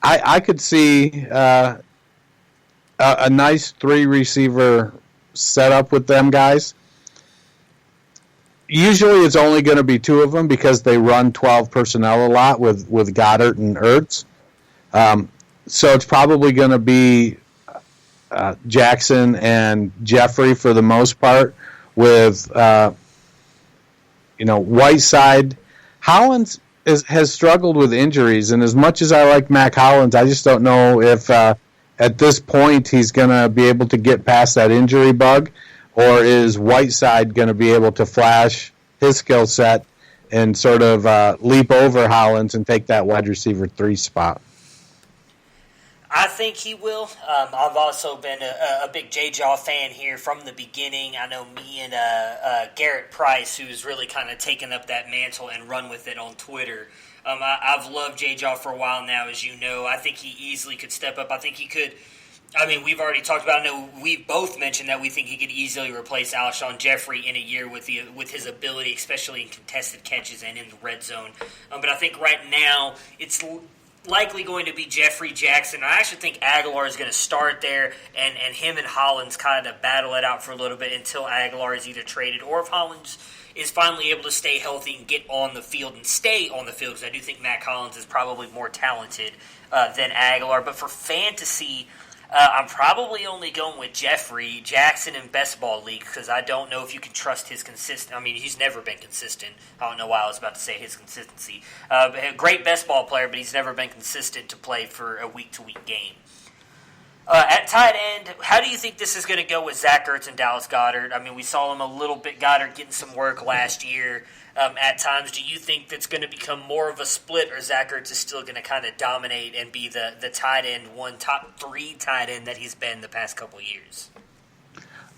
I could see a nice three-receiver setup with them guys. Usually it's only going to be two of them because they run 12 personnel a lot with Goddard and Ertz. So it's probably going to be Jackson and Jeffrey for the most part, with Whiteside. Hollins has struggled with injuries, and as much as I like Mac Hollins, I just don't know if at this point he's going to be able to get past that injury bug, or is Whiteside going to be able to flash his skill set and sort of leap over Hollins and take that wide receiver 3 spot? I think he will. I've also been a big J-Jaw fan here from the beginning. I know me and Garrett Price, who's really kind of taken up that mantle and run with it on Twitter. I've loved J-Jaw for a while now, as you know. I think he easily could step up. I think he could. I mean, we've already talked about it. I know we've both mentioned that we think he could easily replace Alshon Jeffrey in a year with his ability, especially in contested catches and in the red zone. But I think right now it's likely going to be Jeffrey, Jackson. I actually think Aguilar is going to start there, and him and Hollins kind of battle it out for a little bit until Aguilar is either traded, or if Hollins is finally able to stay healthy and get on the field and stay on the field, because I do think Mac Hollins is probably more talented than Aguilar. But for fantasy, I'm probably only going with Jeffrey Jackson in best ball league because I don't know if you can trust his consistent. I mean, he's never been consistent. I don't know why I was about to say his consistency. A great best ball player, but he's never been consistent to play for a week-to-week game. At tight end, how do you think this is going to go with Zach Ertz and Dallas Goedert? I mean, we saw him a little bit, Goddard getting some work last year at times. Do you think that's going to become more of a split, or Zach Ertz is still going to kind of dominate and be the tight end, top 3 tight end that he's been the past couple of years?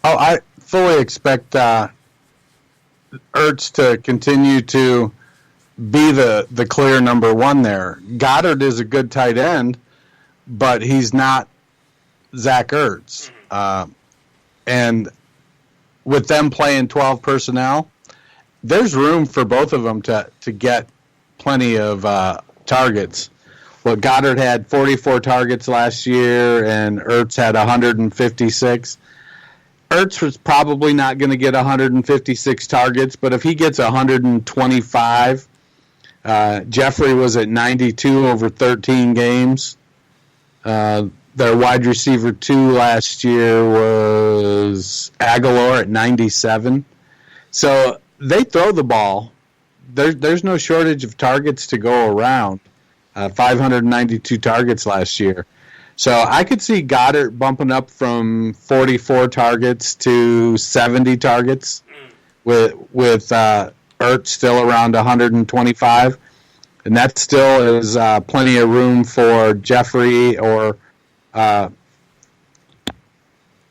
Oh, I fully expect Ertz to continue to be the clear number 1 there. Goddard is a good tight end, but he's not Zach Ertz. And with them playing 12 personnel, there's room for both of them to get plenty of targets. Well, Goddard had 44 targets last year, and Ertz had 156. Ertz was probably not going to get 156 targets, but if he gets 125, Jeffrey was at 92 over 13 games. Their wide receiver 2 last year was Aguilar at 97. So they throw the ball. There's no shortage of targets to go around. 592 targets last year. So I could see Goddard bumping up from 44 targets to 70 targets with Ertz still around 125. And that still is plenty of room for Jeffrey or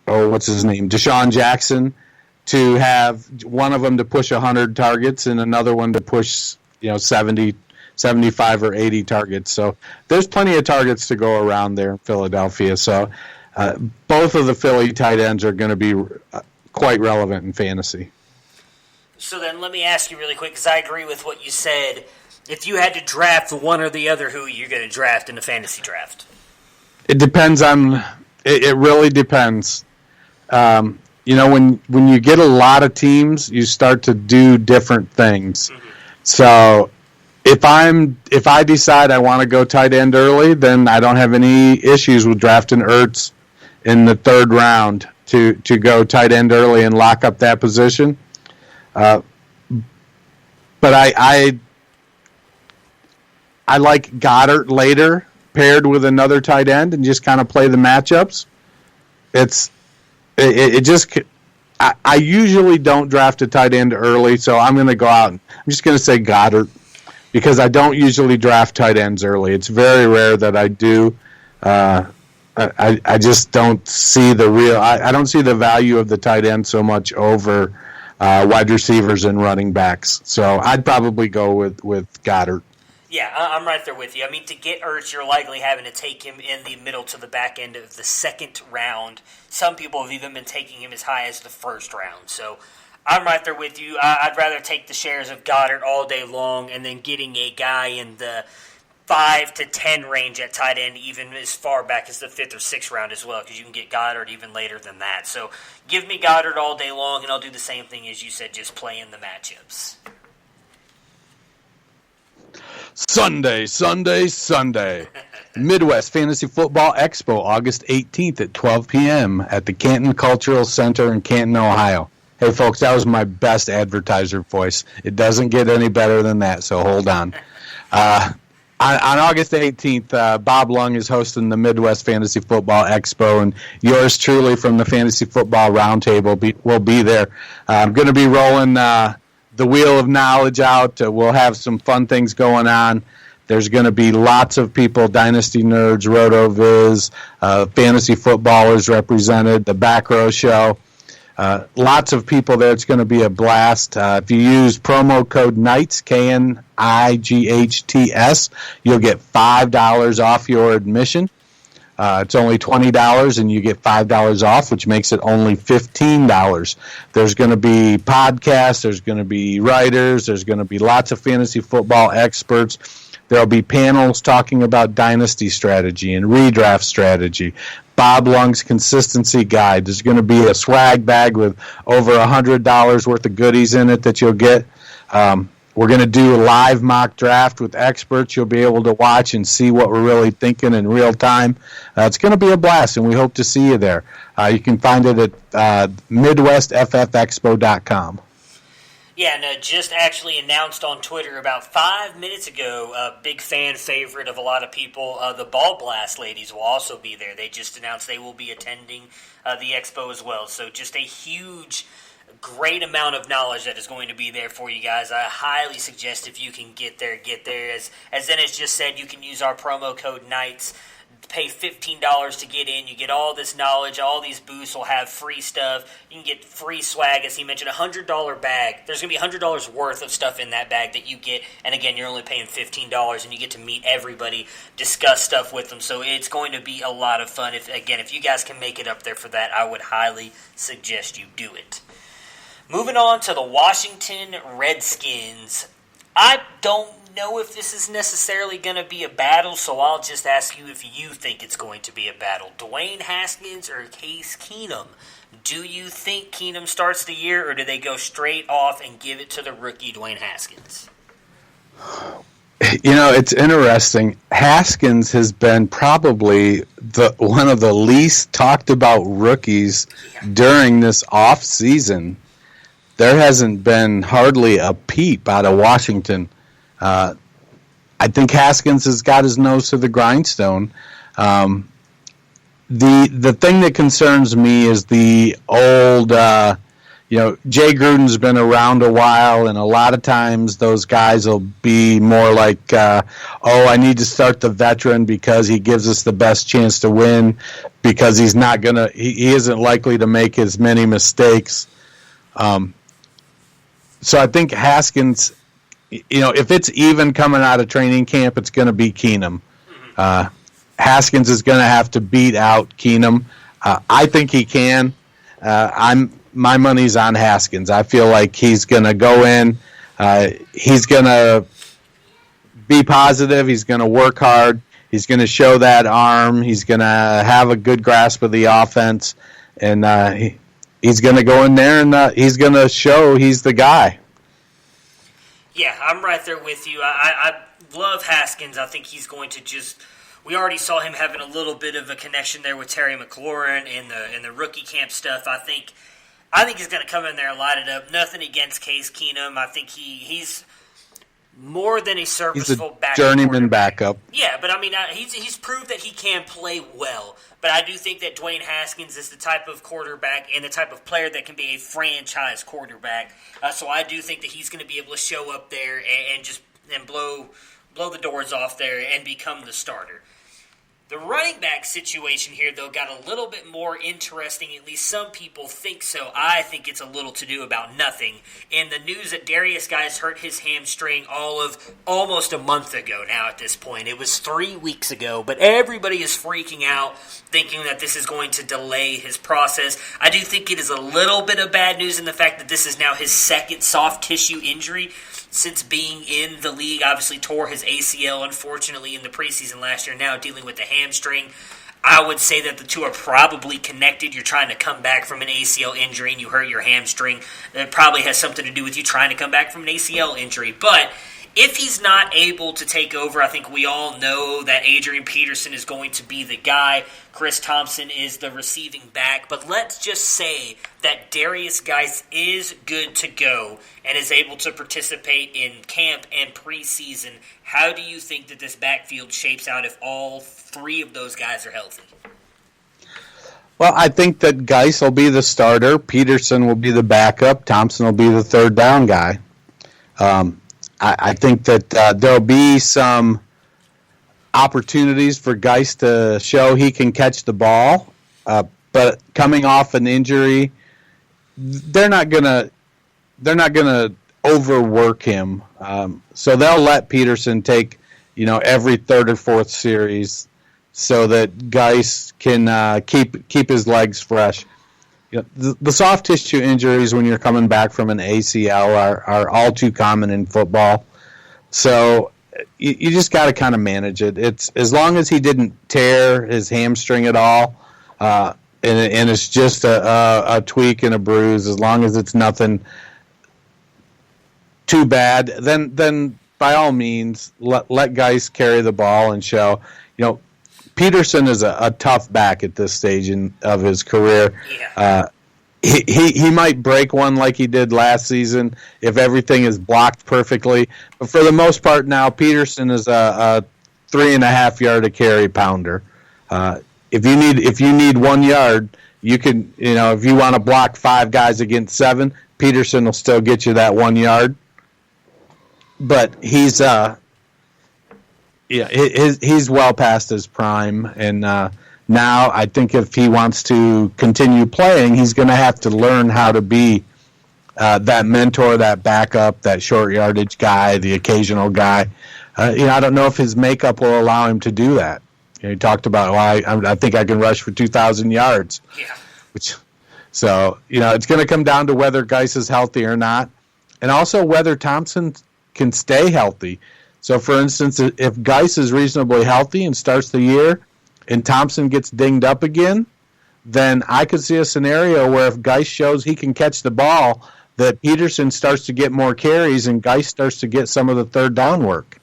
what's his name, Deshaun Jackson, to have one of them to push 100 targets and another one to push 70, 75 or 80 targets. So there's plenty of targets to go around there in Philadelphia. So both of the Philly tight ends are going to be quite relevant in fantasy. So then let me ask you really quick, because I agree with what you said. If you had to draft one or the other, who are you going to draft in the fantasy draft? It depends on. It really depends. When you get a lot of teams, you start to do different things. Mm-hmm. So if I decide I want to go tight end early, then I don't have any issues with drafting Ertz in the 3rd round to go tight end early and lock up that position. But I like Goddard later, paired with another tight end, and just kind of play the matchups. I usually don't draft a tight end early, so I'm going to go out and I'm just going to say Goddard because I don't usually draft tight ends early. It's very rare that I do. I just don't see I don't see the value of the tight end so much over wide receivers and running backs. So I'd probably go with Goddard. Yeah, I'm right there with you. I mean, to get Ertz, you're likely having to take him in the middle to the back end of the 2nd round. Some people have even been taking him as high as the 1st round. So I'm right there with you. I'd rather take the shares of Goddard all day long and then getting a guy in the 5 to 10 range at tight end, even as far back as the 5th or 6th round as well, because you can get Goddard even later than that. So give me Goddard all day long, and I'll do the same thing as you said, just play in the matchups. Sunday. Midwest Fantasy Football Expo, August 18th at 12 p.m. at the Canton Cultural Center in Canton, Ohio. Hey, folks, that was my best advertiser voice. It doesn't get any better than that, so hold on. On August 18th, Bob Lung is hosting the Midwest Fantasy Football Expo, and yours truly from the Fantasy Football Roundtable will be there. I'm going to be rolling the wheel of knowledge out. We'll have some fun things going on. There's going to be lots of people, Dynasty Nerds, RotoViz, fantasy footballers represented, the Back Row Show. Lots of people there. It's going to be a blast. If you use promo code KNIGHTS, KNIGHTS, you'll get $5 off your admission. It's only $20, and you get $5 off, which makes it only $15. There's going to be podcasts. There's going to be writers. There's going to be lots of fantasy football experts. There'll be panels talking about dynasty strategy and redraft strategy. Bob Lung's consistency guide. There's going to be a swag bag with over $100 worth of goodies in it that you'll get. We're going to do a live mock draft with experts. You'll be able to watch and see what we're really thinking in real time. It's going to be a blast, and we hope to see you there. You can find it at MidwestFFExpo.com. Yeah, and just actually announced on Twitter about 5 minutes ago, a big fan favorite of a lot of people, the Ball Blast ladies will also be there. They just announced they will be attending the expo as well. So just a huge, great amount of knowledge that is going to be there for you guys. I highly suggest if you can get there. As Dennis just said, you can use our promo code NIGHTS. Pay $15 to get in. You get all this knowledge. All these booths will have free stuff. You can get free swag, as he mentioned, $100 bag. There's going to be $100 worth of stuff in that bag that you get. And again, you're only paying $15, and you get to meet everybody, discuss stuff with them. So it's going to be a lot of fun. If you guys can make it up there for that, I would highly suggest you do it. Moving on to the Washington Redskins. I don't know if this is necessarily going to be a battle, so I'll just ask you if you think it's going to be a battle. Dwayne Haskins or Case Keenum? Do you think Keenum starts the year, or do they go straight off and give it to the rookie Dwayne Haskins? You know, it's interesting. Haskins has been probably one of the least talked about rookies during this off season. There hasn't been hardly a peep out of Washington. I think Haskins has got his nose to the grindstone. The thing that concerns me is the old, Jay Gruden's been around a while, and a lot of times those guys will be more like, I need to start the veteran because he gives us the best chance to win, because he isn't likely to make as many mistakes. So I think Haskins, if it's even coming out of training camp, it's going to be Keenum. Haskins is going to have to beat out Keenum. I think he can. My money's on Haskins. I feel like he's going to go in. He's going to be positive. He's going to work hard. He's going to show that arm. He's going to have a good grasp of the offense. And he's going to go in there and he's going to show he's the guy. Yeah, I'm right there with you. I love Haskins. I think he's going to we already saw him having a little bit of a connection there with Terry McLaurin in the rookie camp stuff. I think he's going to come in there and light it up. Nothing against Case Keenum. I think he's more than a serviceable backup. He's a journeyman backup. Yeah, but I mean, he's proved that he can play well. But I do think that Dwayne Haskins is the type of quarterback and the type of player that can be a franchise quarterback. So I do think that he's going to be able to show up there and blow the doors off there and become the starter. The running back situation here, though, got a little bit more interesting. At least some people think so. I think it's a little to do about nothing. In the news that Darius Guice hurt his hamstring all of almost a month ago now at this point. It was 3 weeks ago, but everybody is freaking out, thinking that this is going to delay his process. I do think it is a little bit of bad news in the fact that this is now his second soft tissue injury since being in the league. Obviously tore his ACL, unfortunately, in the preseason last year, now dealing with the hamstring. I would say that the two are probably connected. You're trying to come back from an ACL injury and you hurt your hamstring. That probably has something to do with you trying to come back from an ACL injury. But if he's not able to take over, I think we all know that Adrian Peterson is going to be the guy. Chris Thompson is the receiving back. But let's just say that Darius Guice is good to go and is able to participate in camp and preseason. How do you think that this backfield shapes out if all three of those guys are healthy? Well, I think that Guice will be the starter. Peterson will be the backup. Thompson will be the third down guy. I think that there'll be some opportunities for Guice to show he can catch the ball, but coming off an injury, they're not gonna overwork him. So they'll let Peterson take every third or fourth series, so that Guice can keep his legs fresh. The soft tissue injuries when you're coming back from an ACL are all too common in football. So you just got to kind of manage it. It's as long as he didn't tear his hamstring at all, and it's just a tweak and a bruise. As long as it's nothing too bad, then by all means let Geis carry the ball and show. Peterson is a tough back at this stage of his career. Yeah. He might break one like he did last season if everything is blocked perfectly. But for the most part now, Peterson is a 3.5 yard a carry pounder. If you need 1 yard, you can, if you want to block 5 guys against 7, Peterson will still get you that 1 yard. But he's he's well past his prime, and now I think if he wants to continue playing, he's going to have to learn how to be that mentor, that backup, that short yardage guy, the occasional guy. I don't know if his makeup will allow him to do that. He talked about, I think I can rush for 2,000 yards. Yeah. So it's going to come down to whether Geis is healthy or not, and also whether Thompson can stay healthy. So, for instance, if Geis is reasonably healthy and starts the year and Thompson gets dinged up again, then I could see a scenario where if Geis shows he can catch the ball, that Peterson starts to get more carries and Geis starts to get some of the third down work.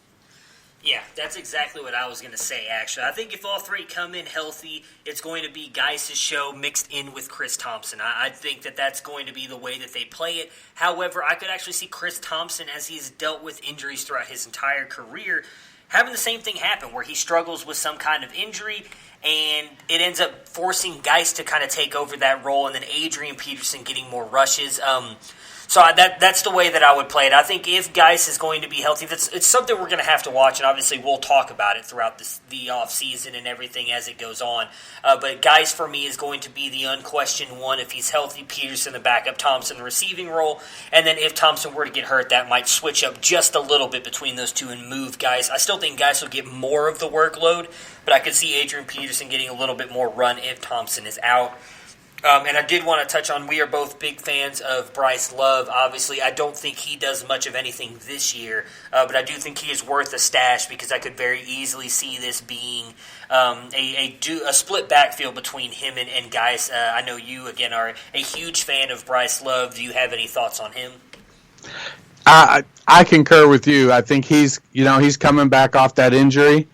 Yeah, that's exactly what I was going to say, actually. I think if all three come in healthy, it's going to be Geis' show mixed in with Chris Thompson. I think that's going to be the way that they play it. However, I could actually see Chris Thompson, as he's dealt with injuries throughout his entire career, having the same thing happen, where he struggles with some kind of injury, and it ends up forcing Geis to kind of take over that role, and then Adrian Peterson getting more rushes. So that's the way that I would play it. I think if Geis is going to be healthy, it's something we're going to have to watch, and obviously we'll talk about it throughout the offseason and everything as it goes on. But Geis, for me, is going to be the unquestioned one. If he's healthy, Peterson the backup, Thompson the receiving role. And then if Thompson were to get hurt, that might switch up just a little bit between those two and move Geis. I still think Geis will get more of the workload, but I could see Adrian Peterson getting a little bit more run if Thompson is out. And I did want to touch on, we are both big fans of Bryce Love. Obviously, I don't think he does much of anything this year, but I do think he is worth a stash because I could very easily see this being a split backfield between him and Geis. I know you, again, are a huge fan of Bryce Love. Do you have any thoughts on him? I concur with you. I think he's coming back off that injury,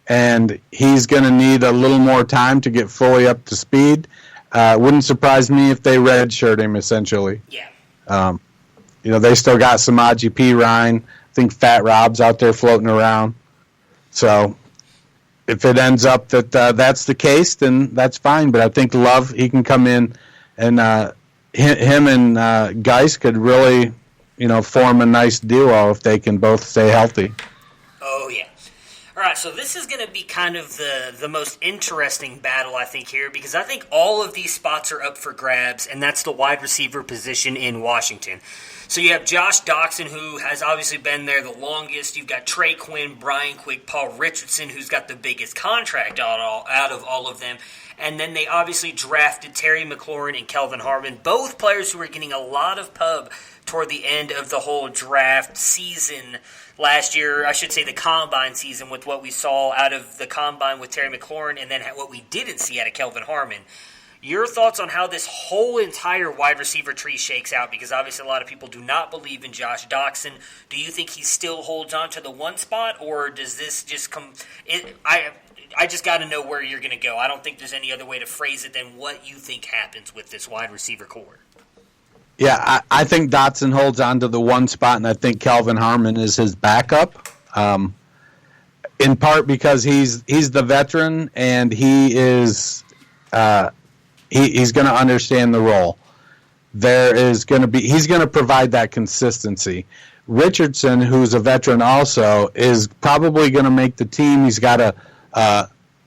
and he's going to need a little more time to get fully up to speed. Wouldn't surprise me if they redshirt him, essentially. Yeah. They still got Samaje Perine. I think Fat Rob's out there floating around. So if it ends up that that's the case, then that's fine. But I think Love, he can come in, and him and Geis could really, form a nice duo if they can both stay healthy. Oh, yeah. All right, so this is going to be kind of the most interesting battle, I think, here, because I think all of these spots are up for grabs, and that's the wide receiver position in Washington. So you have Josh Doxson, who has obviously been there the longest. You've got Trey Quinn, Brian Quick, Paul Richardson, who's got the biggest contract out of all of them. And then they obviously drafted Terry McLaurin and Kelvin Harmon, both players who were getting a lot of pub toward the end of the whole draft season last year. I should say the combine season, with what we saw out of the combine with Terry McLaurin and then what we didn't see out of Kelvin Harmon. Your thoughts on how this whole entire wide receiver tree shakes out? Because obviously a lot of people do not believe in Josh Doxson. Do you think he still holds on to the one spot, or does this just come... I just got to know where you're going to go. I don't think there's any other way to phrase it than what you think happens with this wide receiver core. Yeah, I think Dotson holds on to the one spot, and I think Kelvin Harmon is his backup. In part because he's the veteran, and he is he's going to understand the role. He's going to provide that consistency. Richardson, who's a veteran also, is probably going to make the team. He's got a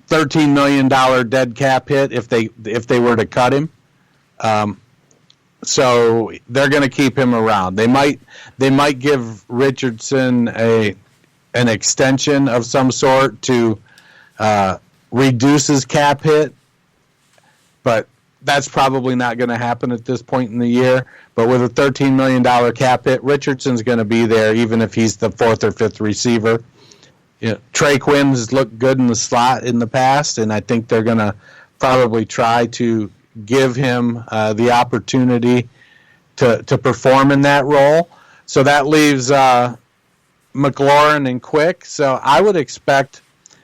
$13 million dead cap hit if they were to cut him. So they're going to keep him around. They might give Richardson an extension of some sort to reduce his cap hit, but that's probably not going to happen at this point in the year. But with a $13 million cap hit, Richardson's going to be there even if he's the fourth or fifth receiver. Trey Quinn's looked good in the slot in the past, and I think they're going to probably try to give him the opportunity to perform in that role. So that leaves McLaurin and Quick. So I would expect,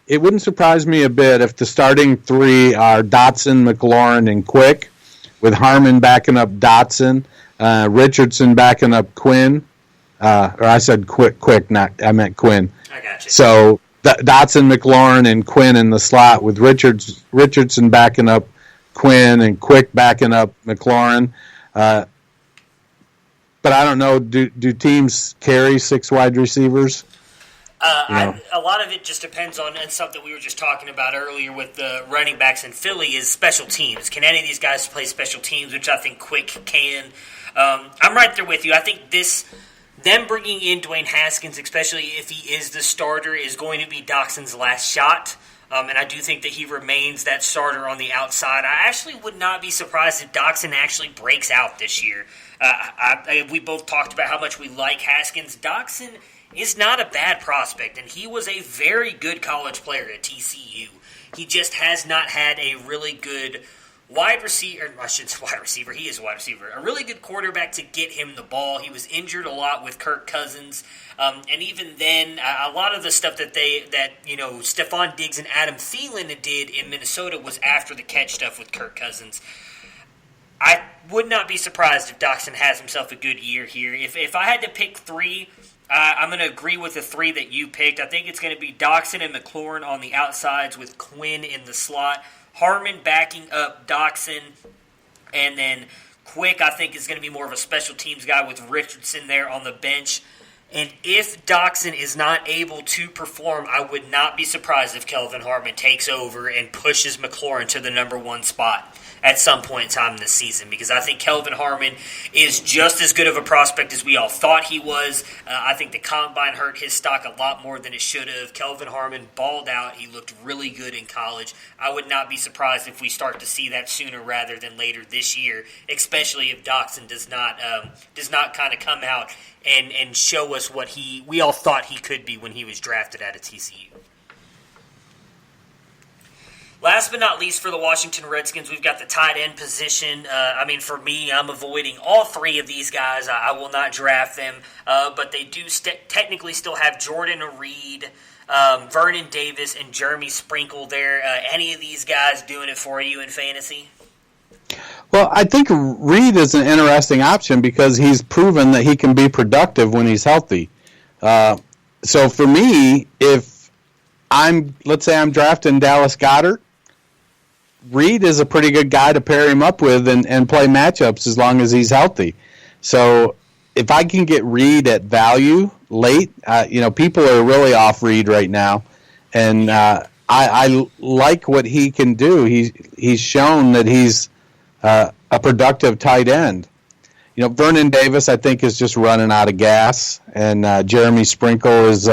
it wouldn't surprise me a bit if the starting three are Dotson, McLaurin, and Quick, with Harmon backing up Dotson, Richardson backing up Quinn. Or I said Quick, I meant Quinn. I got you. So Dotson, McLaurin, and Quinn in the slot, with Richardson backing up Quinn and Quick backing up McLaurin. But I don't know, do teams carry 6 wide receivers? A lot of it just depends on, and something we were just talking about earlier with the running backs in Philly, is special teams. Can any of these guys play special teams, which I think Quick can? I'm right there with you. I think them bringing in Dwayne Haskins, especially if he is the starter, is going to be Doxson's last shot. And I do think that he remains that starter on the outside. I actually would not be surprised if Doxson actually breaks out this year. We both talked about how much we like Haskins. Doxson is not a bad prospect, and he was a very good college player at TCU. He just has not had a really good wide receiver. I shouldn't say wide receiver. He is a wide receiver. A really good quarterback to get him the ball. He was injured a lot with Kirk Cousins. And even then, a lot of the stuff that Stephon Diggs and Adam Thielen did in Minnesota was after the catch stuff with Kirk Cousins. I would not be surprised if Doxson has himself a good year here. If I had to pick 3, I'm going to agree with the 3 that you picked. I think it's going to be Doxson and McLaurin on the outsides with Quinn in the slot. Harmon backing up Doxson. And then Quick, I think, is going to be more of a special teams guy with Richardson there on the bench. And if Doxson is not able to perform, I would not be surprised if Kelvin Harmon takes over and pushes McLaurin to the number 1 spot at some point in time this season, because I think Kelvin Harmon is just as good of a prospect as we all thought he was. I think the Combine hurt his stock a lot more than it should have. Kelvin Harmon balled out. He looked really good in college. I would not be surprised if we start to see that sooner rather than later this year, especially if Doxson does not kind of come out and show us what we all thought he could be when he was drafted out of TCU. Last but not least, for the Washington Redskins, we've got the tight end position. For me, I'm avoiding all 3 of these guys. I will not draft them, but they do technically still have Jordan Reed, Vernon Davis, and Jeremy Sprinkle there. Any of these guys doing it for you in fantasy? Well, I think Reed is an interesting option because he's proven that he can be productive when he's healthy. So for me, let's say I'm drafting Dallas Goedert, Reed is a pretty good guy to pair him up with and play matchups as long as he's healthy. So if I can get Reed at value late, people are really off Reed right now, and I like what he can do. He's shown that he's a productive tight end. Vernon Davis, I think, is just running out of gas, and Jeremy Sprinkle is,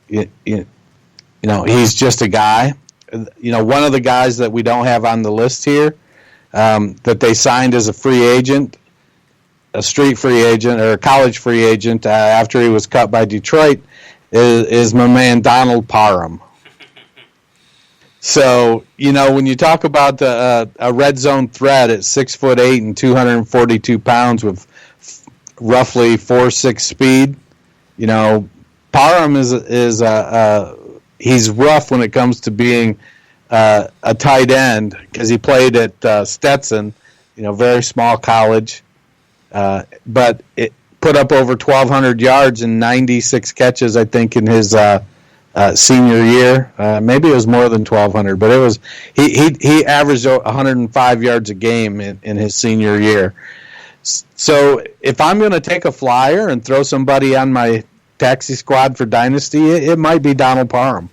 he's just a guy. One of the guys that we don't have on the list here that they signed as a free agent, a street free agent or a college free agent after he was cut by Detroit is my man Donald Parham. So, when you talk about a red zone threat at 6'8" and 242 pounds with roughly 4.6 speed, Parham is he's rough when it comes to being a tight end because he played at Stetson, very small college, but it put up over 1,200 yards and 96 catches, I think, in his senior year. Maybe it was more than 1,200, but it was he averaged 105 yards a game in his senior year. So if I'm going to take a flyer and throw somebody on my taxi squad for Dynasty, it might be Donald Parham.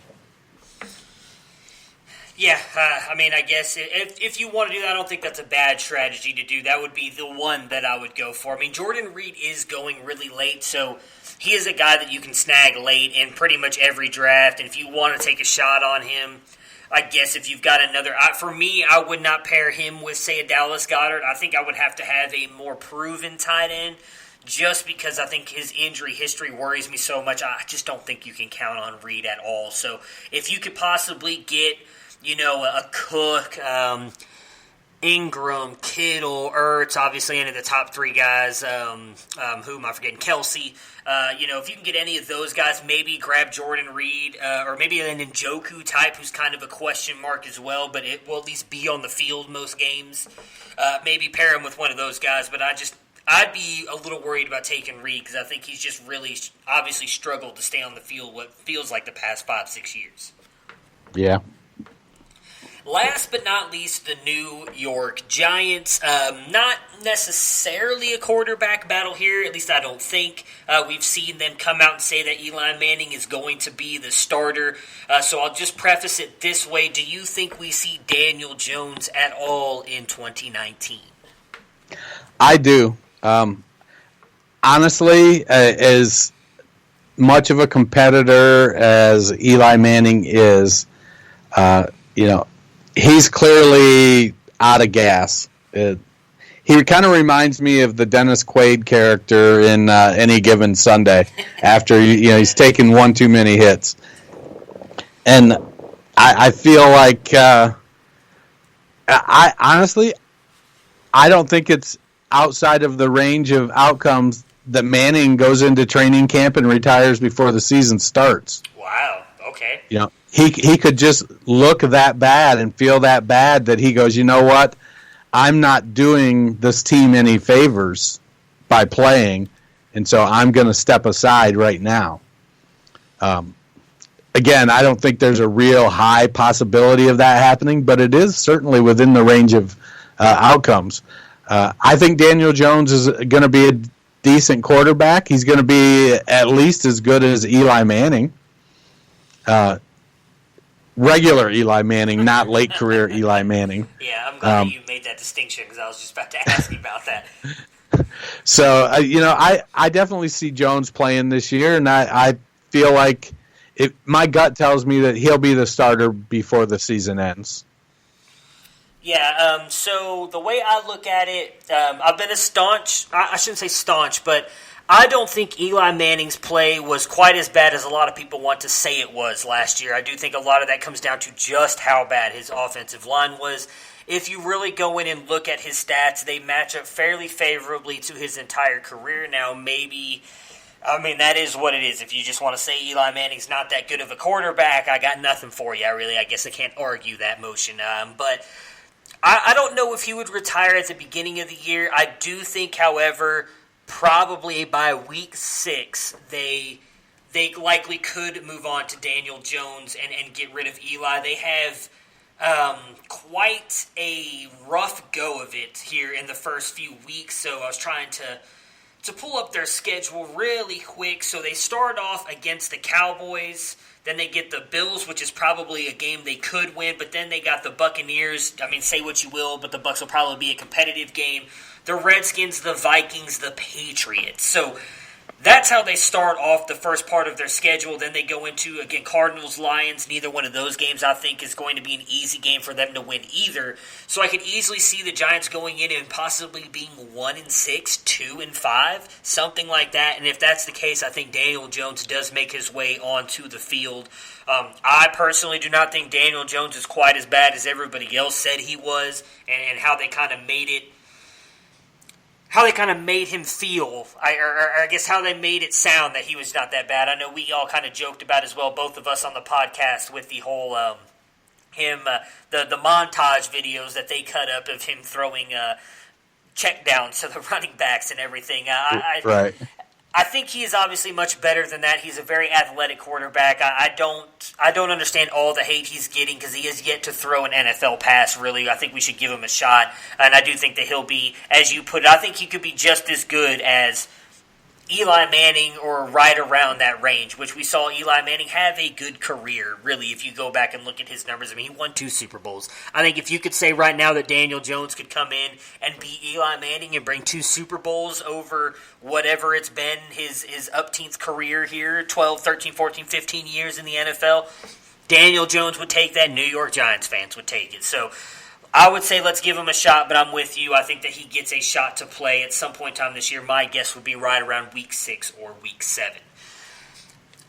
Yeah, I guess if you want to do that, I don't think that's a bad strategy to do. That would be the one that I would go for. Jordan Reed is going really late, so he is a guy that you can snag late in pretty much every draft. And if you want to take a shot on him, I guess if you've got another... for me, I would not pair him with, say, a Dallas Goedert. I think I would have to have a more proven tight end, just because I think his injury history worries me so much. I just don't think you can count on Reed at all. So if you could possibly get, a Cook, Ingram, Kittle, Ertz, obviously into the top three guys. Who am I forgetting? Kelsey. If you can get any of those guys, maybe grab Jordan Reed or maybe an Njoku type who's kind of a question mark as well, but it will at least be on the field most games. Maybe pair him with one of those guys, but I'd be a little worried about taking Reed because I think he's just really obviously struggled to stay on the field what feels like the past 5-6 years. Yeah. Last but not least, the New York Giants. Not necessarily a quarterback battle here, at least I don't think. We've seen them come out and say that Eli Manning is going to be the starter. So I'll just preface it this way. Do you think we see Daniel Jones at all in 2019? I do. Honestly, as much of a competitor as Eli Manning is, he's clearly out of gas. He kind of reminds me of the Dennis Quaid character in Any Given Sunday after he's taken one too many hits. And I feel like I honestly don't think it's outside of the range of outcomes that Manning goes into training camp and retires before the season starts. Wow. Okay. He could just look that bad and feel that bad that he goes, you know what? I'm not doing this team any favors by playing, and so I'm going to step aside right now. Again, I don't think there's a real high possibility of that happening, but it is certainly within the range of outcomes. I think Daniel Jones is going to be a decent quarterback. He's going to be at least as good as Eli Manning. Regular Eli Manning, not late career Eli Manning. Yeah, I'm glad that you made that distinction because I was just about to ask you about that. So, I definitely see Jones playing this year, and I feel like my gut tells me that he'll be the starter before the season ends. Yeah, so the way I look at it, I've been a staunch, I shouldn't say staunch, but I don't think Eli Manning's play was quite as bad as a lot of people want to say it was last year. I do think a lot of that comes down to just how bad his offensive line was. If you really go in and look at his stats, they match up fairly favorably to his entire career. Now, that is what it is. If you just want to say Eli Manning's not that good of a quarterback, I got nothing for you. I guess I can't argue that motion. But I don't know if he would retire at the beginning of the year. I do think, however, probably by week 6, they likely could move on to Daniel Jones and get rid of Eli. They have quite a rough go of it here in the first few weeks, so I was trying to pull up their schedule really quick. So they start off against the Cowboys, then they get the Bills, which is probably a game they could win, but then they got the Buccaneers. Say what you will, but the Bucs will probably be a competitive game. The Redskins, the Vikings, the Patriots. So that's how they start off the first part of their schedule. Then they go into, again, Cardinals, Lions. Neither one of those games, I think, is going to be an easy game for them to win either. So I could easily see the Giants going in and possibly being 1-6, 2-5, something like that. And if that's the case, I think Daniel Jones does make his way onto the field. I personally do not think Daniel Jones is quite as bad as everybody else said he was, and how they kind of made it. How they kind of made him feel, or I guess how they made it sound that he was not that bad. I know we all kind of joked about as well, both of us on the podcast, with the whole the montage videos that they cut up of him throwing check downs to the running backs and everything. Right. I think he is obviously much better than that. He's a very athletic quarterback. I don't understand all the hate he's getting because he has yet to throw an NFL pass, really. I think we should give him a shot. And I do think that he'll be, as you put it, I think he could be just as good as Eli Manning or right around that range, which we saw Eli Manning have a good career, really, if you go back and look at his numbers. He won 2 Super Bowls. I think if you could say right now that Daniel Jones could come in and beat Eli Manning and bring 2 Super Bowls over whatever it's been, his upteenth career here, 12, 13, 14, 15 years in the NFL, Daniel Jones would take that. New York Giants fans would take it. So I would say let's give him a shot, but I'm with you. I think that he gets a shot to play at some point in time this year. My guess would be right around week 6 or week 7.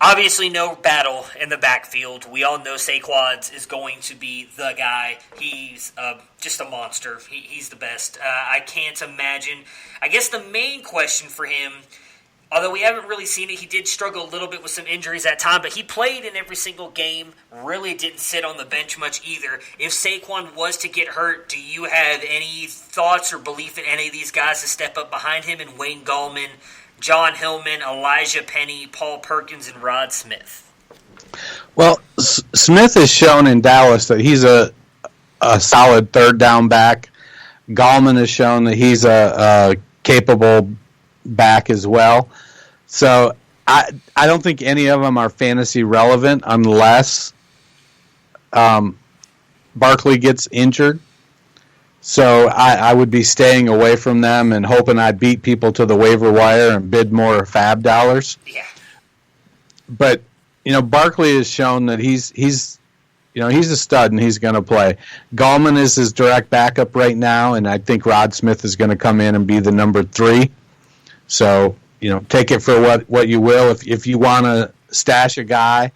Obviously, no battle in the backfield. We all know Saquon is going to be the guy. He's just a monster. He's the best. I can't imagine. I guess the main question for him, although we haven't really seen it, he did struggle a little bit with some injuries at time, but he played in every single game, really didn't sit on the bench much either. If Saquon was to get hurt, do you have any thoughts or belief in any of these guys to step up behind him, and Wayne Gallman, John Hillman, Elijah Penny, Paul Perkins, and Rod Smith? Well, Smith has shown in Dallas that he's a solid third down back. Gallman has shown that he's a capable back as well. So I don't think any of them are fantasy relevant unless Barkley gets injured. So I would be staying away from them and hoping I beat people to the waiver wire and bid more fab dollars. Yeah. But Barkley has shown that he's a stud and he's going to play. Gallman is his direct backup right now, and I think Rod Smith is going to come in and be the number 3. So take it for what you will. If you want to stash a guy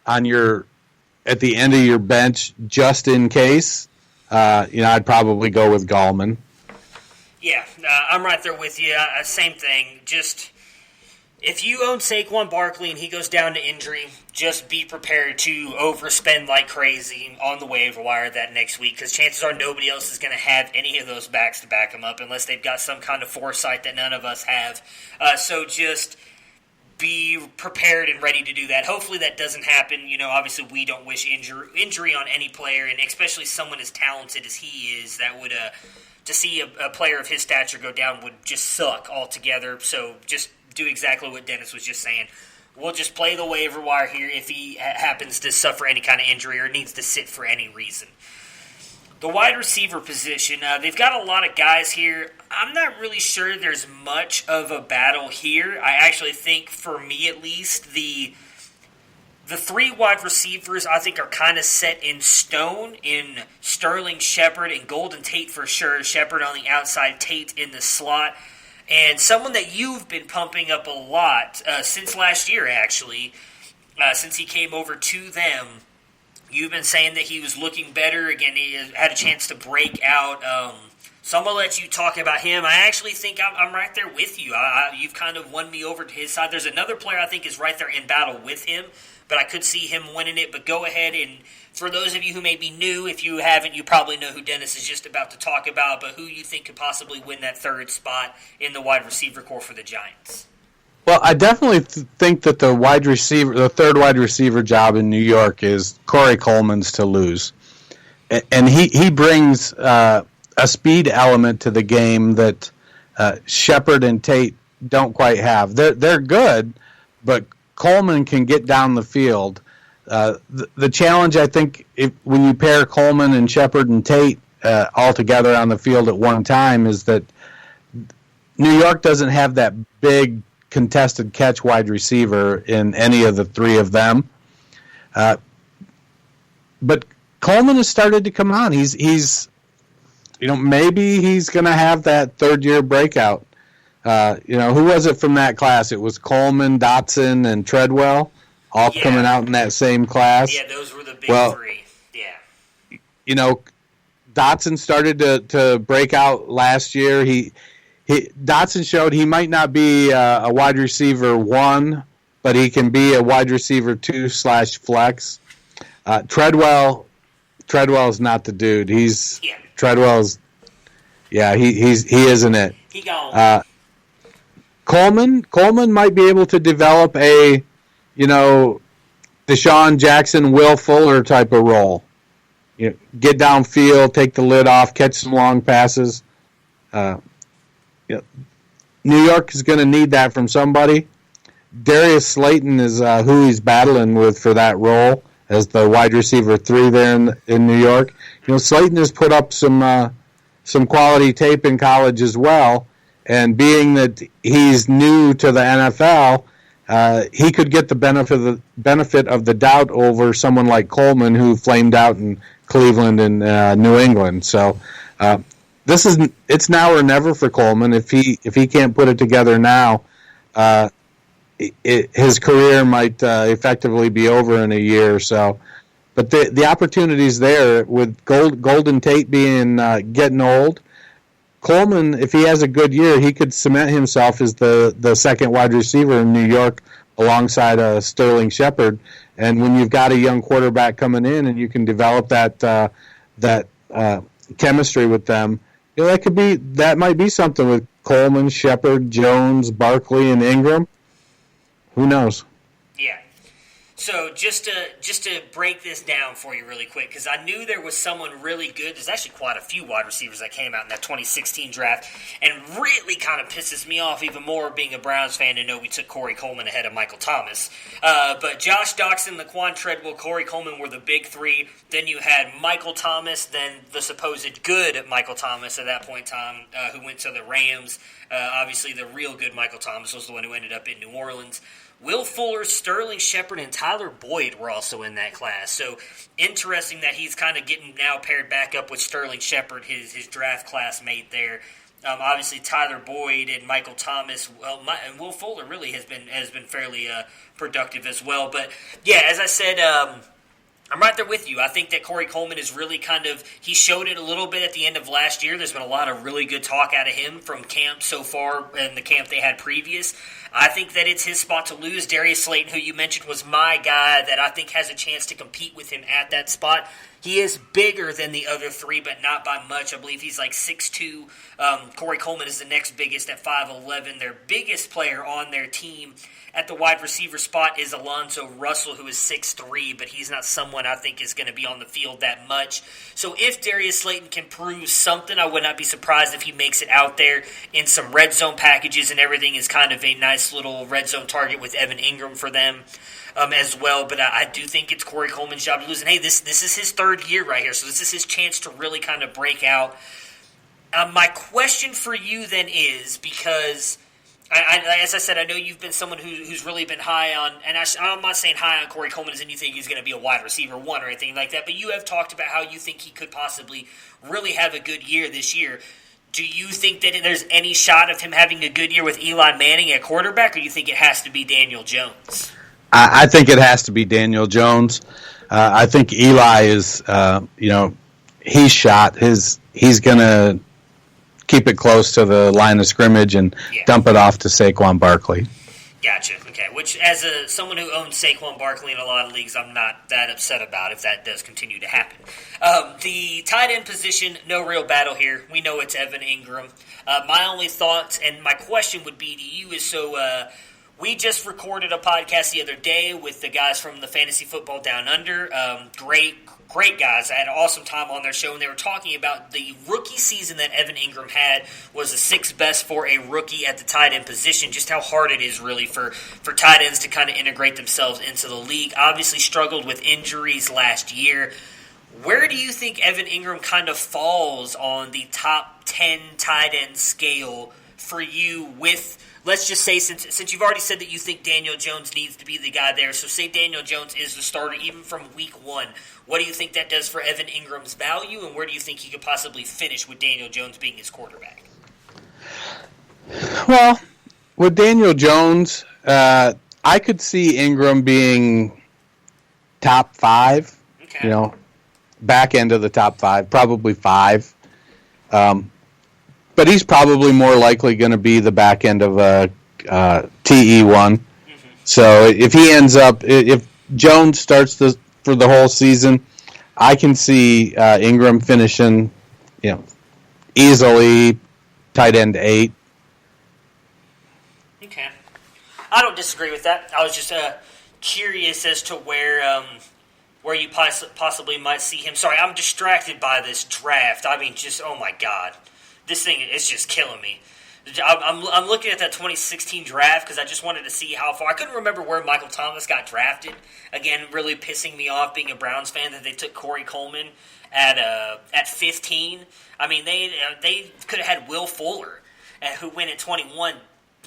on at the end of your bench just in case. I'd probably go with Gallman. Yeah, I'm right there with you. Same thing. Just if you own Saquon Barkley and he goes down to injury, just be prepared to overspend like crazy on the waiver wire that next week, because chances are nobody else is going to have any of those backs to back them up unless they've got some kind of foresight that none of us have. So just be prepared and ready to do that. Hopefully that doesn't happen. Obviously we don't wish injury on any player, and especially someone as talented as he is. That would to see a player of his stature go down would just suck altogether. So just do exactly what Dennis was just saying. We'll just play the waiver wire here if he happens to suffer any kind of injury or needs to sit for any reason. The wide receiver position, they've got a lot of guys here. I'm not really sure there's much of a battle here. I actually think, for me at least, the 3 wide receivers I think are kind of set in stone in Sterling, Shepard, and Golden Tate for sure. Shepard on the outside, Tate in the slot. And someone that you've been pumping up a lot since last year, actually, since he came over to them. You've been saying that he was looking better. Again, he had a chance to break out. So I'm going to let you talk about him. I actually think I'm right there with you. You've kind of won me over to his side. There's another player I think is right there in battle with him, but I could see him winning it. But go ahead, and for those of you who may be new, if you haven't, you probably know who Dennis is just about to talk about, but who you think could possibly win that third spot in the wide receiver core for the Giants. Well, I definitely think that the third wide receiver job in New York is Corey Coleman's to lose. And he brings a speed element to the game that Shepard and Tate don't quite have. They're good, but Coleman can get down the field. The challenge, I think, when you pair Coleman and Shepard and Tate all together on the field at one time, is that New York doesn't have that big contested catch wide receiver in any of the 3 of them. But Coleman has started to come on. He's maybe he's going to have that third-year breakout. Who was it from that class? It was Coleman, Dotson, and Treadwell, all coming out in that same class. Yeah, those were the big 3. Yeah. Dotson started to break out last year. Dotson showed he might not be a wide receiver 1, but he can be a wide receiver 2/flex. Treadwell's not the dude. He isn't it. He gone. Coleman might be able to develop a, Deshaun Jackson, Will Fuller type of role. Get downfield, take the lid off, catch some long passes. New York is going to need that from somebody. Darius Slayton is who he's battling with for that role as the wide receiver 3 there in New York. Slayton has put up some quality tape in college as well, and being that he's new to the NFL, he could get the benefit of the doubt over someone like Coleman, who flamed out in Cleveland and New England. So it's now or never for Coleman. If he can't put it together now, his career might effectively be over in a year or so. But the opportunity's there with Golden Tate being getting old. Coleman, if he has a good year, he could cement himself as the second wide receiver in New York alongside Sterling Shepard. And when you've got a young quarterback coming in and you can develop that chemistry with them, that might be something with Coleman, Shepard, Jones, Barkley, and Ingram. Who knows? Yeah. So just to break this down for you really quick, because I knew there was someone really good. There's actually quite a few wide receivers that came out in that 2016 draft, and really kind of pisses me off even more being a Browns fan to know we took Corey Coleman ahead of Michael Thomas. But Josh Doxson, Laquan Treadwell, Corey Coleman were the big three. Then you had Michael Thomas, then the supposed good Michael Thomas at that point in time, who went to the Rams. Obviously, the real good Michael Thomas was the one who ended up in New Orleans. Will Fuller, Sterling Shepard, and Tyler Boyd were also in that class. So interesting that he's kind of getting now paired back up with Sterling Shepard, his draft classmate there. Obviously, Tyler Boyd and Michael Thomas, and Will Fuller really has been fairly productive as well. But yeah, as I said, I'm right there with you. I think that Corey Coleman is really he showed it a little bit at the end of last year. There's been a lot of really good talk out of him from camp so far and the camp they had previous. I think that it's his spot to lose. Darius Slayton, who you mentioned, was my guy that I think has a chance to compete with him at that spot. He is bigger than the other three, but not by much. I believe he's like 6'2". Corey Coleman is the next biggest at 5'11". Their biggest player on their team at the wide receiver spot is Alonzo Russell, who is 6'3", but he's not someone I think is going to be on the field that much. So if Darius Slayton can prove something, I would not be surprised if he makes it out there in some red zone packages and everything is kind of a nice little red zone target with Evan Ingram for them as well. But I do think it's Corey Coleman's job to lose. And hey, this is his third year right here, so this is his chance to really kind of break out. My question for you then is, because as I said, I know you've been someone who's really been high on, and I'm not saying high on Corey Coleman as in you think he's going to be a wide receiver one or anything like that, but you have talked about how you think he could possibly really have a good year this year. Do you think that there's any shot of him having a good year with Eli Manning at quarterback, or do you think it has to be Daniel Jones? I think it has to be Daniel Jones. I think Eli is, he's shot. He's going to keep it close to the line of scrimmage and dump it off to Saquon Barkley. Gotcha. Okay. Which, as someone who owns Saquon Barkley in a lot of leagues, I'm not that upset about if that does continue to happen. The tight end position, no real battle here. We know it's Evan Ingram. My only thoughts and my question would be to you is, we just recorded a podcast the other day with the guys from the Fantasy Football Down Under. Great guys. I had an awesome time on their show, and they were talking about the rookie season that Evan Ingram had was the sixth best for a rookie at the tight end position, just how hard it is really for tight ends to kind of integrate themselves into the league. Obviously struggled with injuries last year. Where do you think Evan Ingram kind of falls on the top 10 tight end scale for you with, let's just say, since you've already said that you think Daniel Jones needs to be the guy there, so say Daniel Jones is the starter even from week one. What do you think that does for Evan Ingram's value, and where do you think he could possibly finish with Daniel Jones being his quarterback? Well, with Daniel Jones, I could see Ingram being top 5, back end of the top 5, probably 5. But he's probably more likely going to be the back end of a TE1. Mm-hmm. So if he ends up, if Jones starts for the whole season, I can see Ingram finishing, easily tight end 8. Okay, I don't disagree with that. I was just curious as to where you possibly might see him. Sorry, I'm distracted by this draft. I mean, just oh my god. This thing is just killing me. I'm looking at that 2016 draft because I just wanted to see how far. I couldn't remember where Michael Thomas got drafted. Again, really pissing me off being a Browns fan that they took Corey Coleman at 15. I mean, they could have had Will Fuller, who went at 21.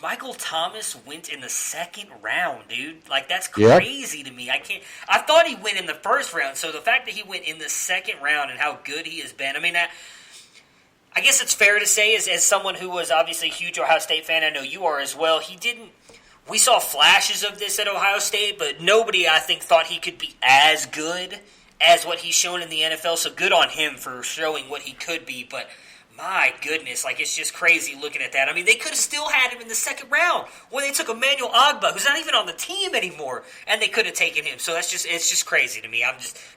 Michael Thomas went in the second round, dude. Like, that's crazy to me. I thought he went in the first round. So the fact that he went in the second round and how good he has been, I mean, I guess it's fair to say, as someone who was obviously a huge Ohio State fan, I know you are as well, we saw flashes of this at Ohio State, but nobody, I think, thought he could be as good as what he's shown in the NFL. So good on him for showing what he could be, but my goodness, like, it's just crazy looking at that. I mean, they could have still had him in the second round when they took Emmanuel Ogbah, who's not even on the team anymore, and they could have taken him. So it's just crazy to me.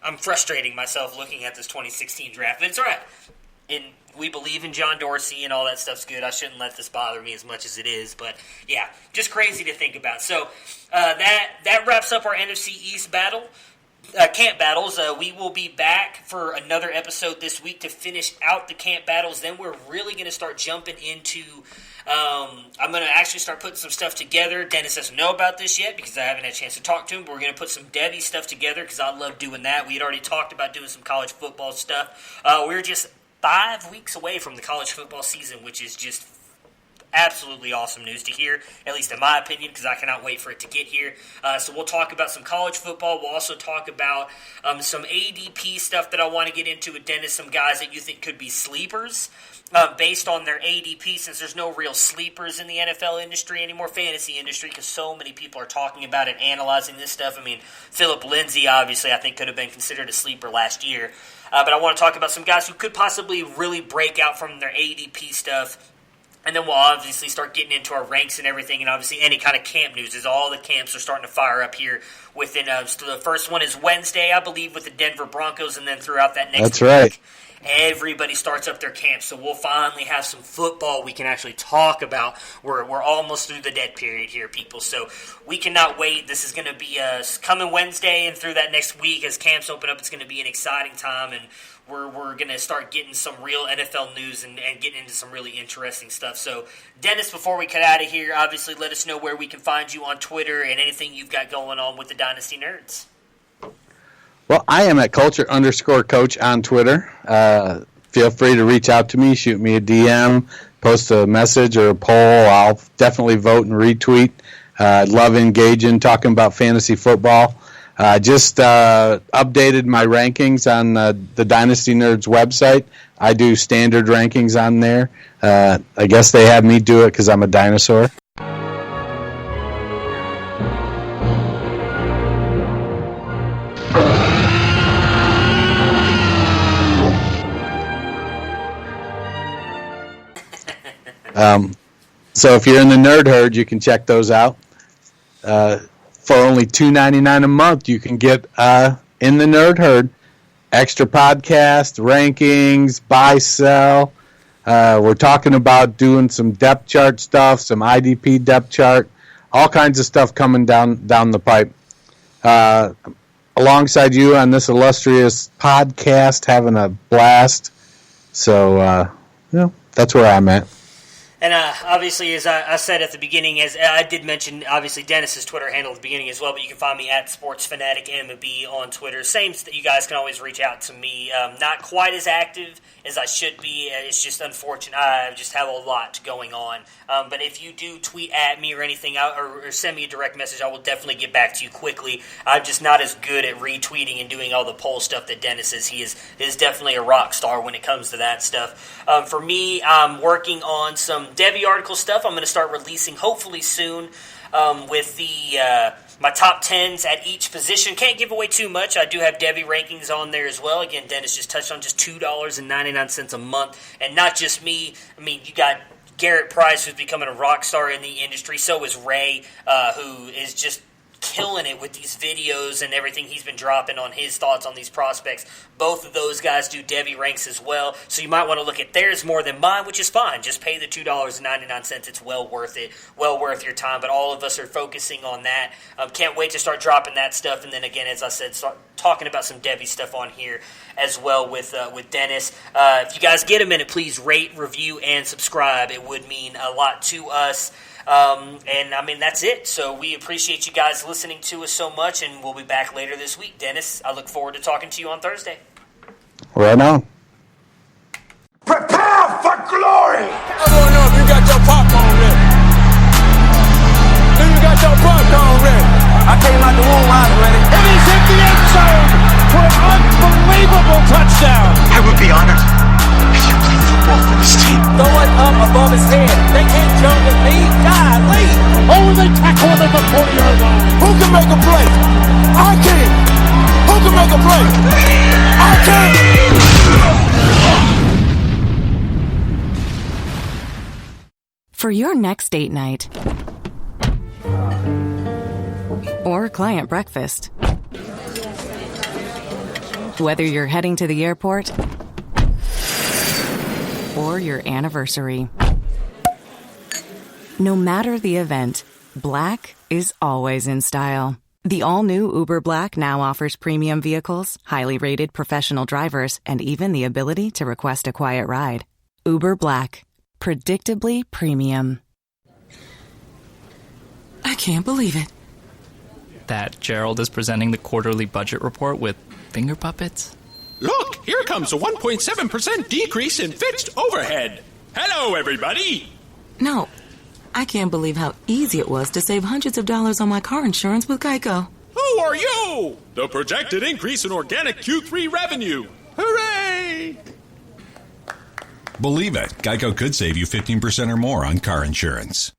I'm frustrating myself looking at this 2016 draft, but it's all right. And we believe in John Dorsey and all that stuff's good. I shouldn't let this bother me as much as it is, but yeah, just crazy to think about. So that wraps up our NFC East battle. Camp battles. We will be back for another episode this week to finish out the camp battles. Then we're really going to start jumping into I'm going to actually start putting some stuff together. Dennis doesn't know about this yet because I haven't had a chance to talk to him, but we're going to put some Debbie stuff together because I love doing that. We had already talked about doing some college football stuff. We're just 5 weeks away from the college football season, which is just absolutely awesome news to hear, at least in my opinion, because I cannot wait for it to get here. So we'll talk about some college football. We'll also talk about some ADP stuff that I want to get into with Dennis, some guys that you think could be sleepers based on their ADP, since there's no real sleepers in the NFL industry anymore, fantasy industry, because so many people are talking about it, analyzing this stuff. I mean, Philip Lindsay, obviously, I think could have been considered a sleeper last year. But I want to talk about some guys who could possibly really break out from their ADP stuff. And then we'll obviously start getting into our ranks and everything, and obviously any kind of camp news, as all the camps are starting to fire up here within so the first one is Wednesday, I believe, with the Denver Broncos, and then throughout that next week, right, everybody starts up their camp. So we'll finally have some football we can actually talk about. We're almost through the dead period here, people, so we cannot wait. This is going to be coming Wednesday, and through that next week as camps open up, it's going to be an exciting time, and we're going to start getting some real NFL news and getting into some really interesting stuff. So, Dennis, before we cut out of here, obviously let us know where we can find you on Twitter and anything you've got going on with the Dynasty Nerds. Well, I am at culture_coach on Twitter. Feel free to reach out to me, shoot me a DM, post a message or a poll. I'll definitely vote and retweet. I love engaging, talking about fantasy football. Just updated my rankings on the Dynasty Nerds website. I do standard rankings on there. I guess they have me do it because I'm a dinosaur. So if you're in the nerd herd, you can check those out. For only $2.99 a month, you can get in the nerd herd extra podcast, rankings, buy, sell. We're talking about doing some depth chart stuff, some IDP depth chart, all kinds of stuff coming down the pipe. Alongside you on this illustrious podcast, having a blast. So, that's where I'm at. And obviously, as I said at the beginning, as I did mention, obviously Dennis's Twitter handle at the beginning as well, but you can find me at SportsFanaticMB on Twitter. Same, you guys can always reach out to me. Not quite as active as I should be. It's just unfortunate. I just have a lot going on. But if you do tweet at me or anything, or send me a direct message, I will definitely get back to you quickly. I'm just not as good at retweeting and doing all the poll stuff that Dennis is. He is definitely a rock star when it comes to that stuff. For me, I'm working on some Debbie article stuff. I'm going to start releasing hopefully soon with the my top 10s at each position. Can't give away too much. I do have Debbie rankings on there as well. Again, Dennis just touched on just $2.99 a month. And not just me. I mean, you got Garrett Price, who's becoming a rock star in the industry. So is Ray, who is just killing it with these videos and everything he's been dropping on his thoughts on these prospects. Both of those guys do Debbie ranks as well, so you might want to look at theirs more than mine, which is fine. Just pay the $2.99. It's well worth it, well worth your time, but all of us are focusing on that. Can't wait to start dropping that stuff, and then again, as I said, start talking about some Debbie stuff on here as well with Dennis. If you guys get a minute, please rate, review, and subscribe. It would mean a lot to us. And I mean, that's it. So we appreciate you guys listening to us so much, and we'll be back later this week. Dennis, I look forward to talking to you on Thursday. Right on. Prepare for glory! I want to know if you got your popcorn ready. Do you got your popcorn ready? I came out the womb, I was ready. And he's hit the end zone for an unbelievable touchdown. I would be honored if you played football for this team. Throw it up above his head. They can't jump with me. Golly! Oh, they tackle the For your next date night or client breakfast, whether you're heading to the airport or your anniversary, no matter the event, black is always in style. The all-new Uber Black now offers premium vehicles, highly rated professional drivers, and even the ability to request a quiet ride. Uber Black. Predictably premium. I can't believe it. That Gerald is presenting the quarterly budget report with finger puppets? Look, here comes a 1.7% decrease in fixed overhead. Hello, everybody. No, I can't believe how easy it was to save hundreds of dollars on my car insurance with Geico. Who are you? The projected increase in organic Q3 revenue. Hooray! Believe it, Geico could save you 15% or more on car insurance.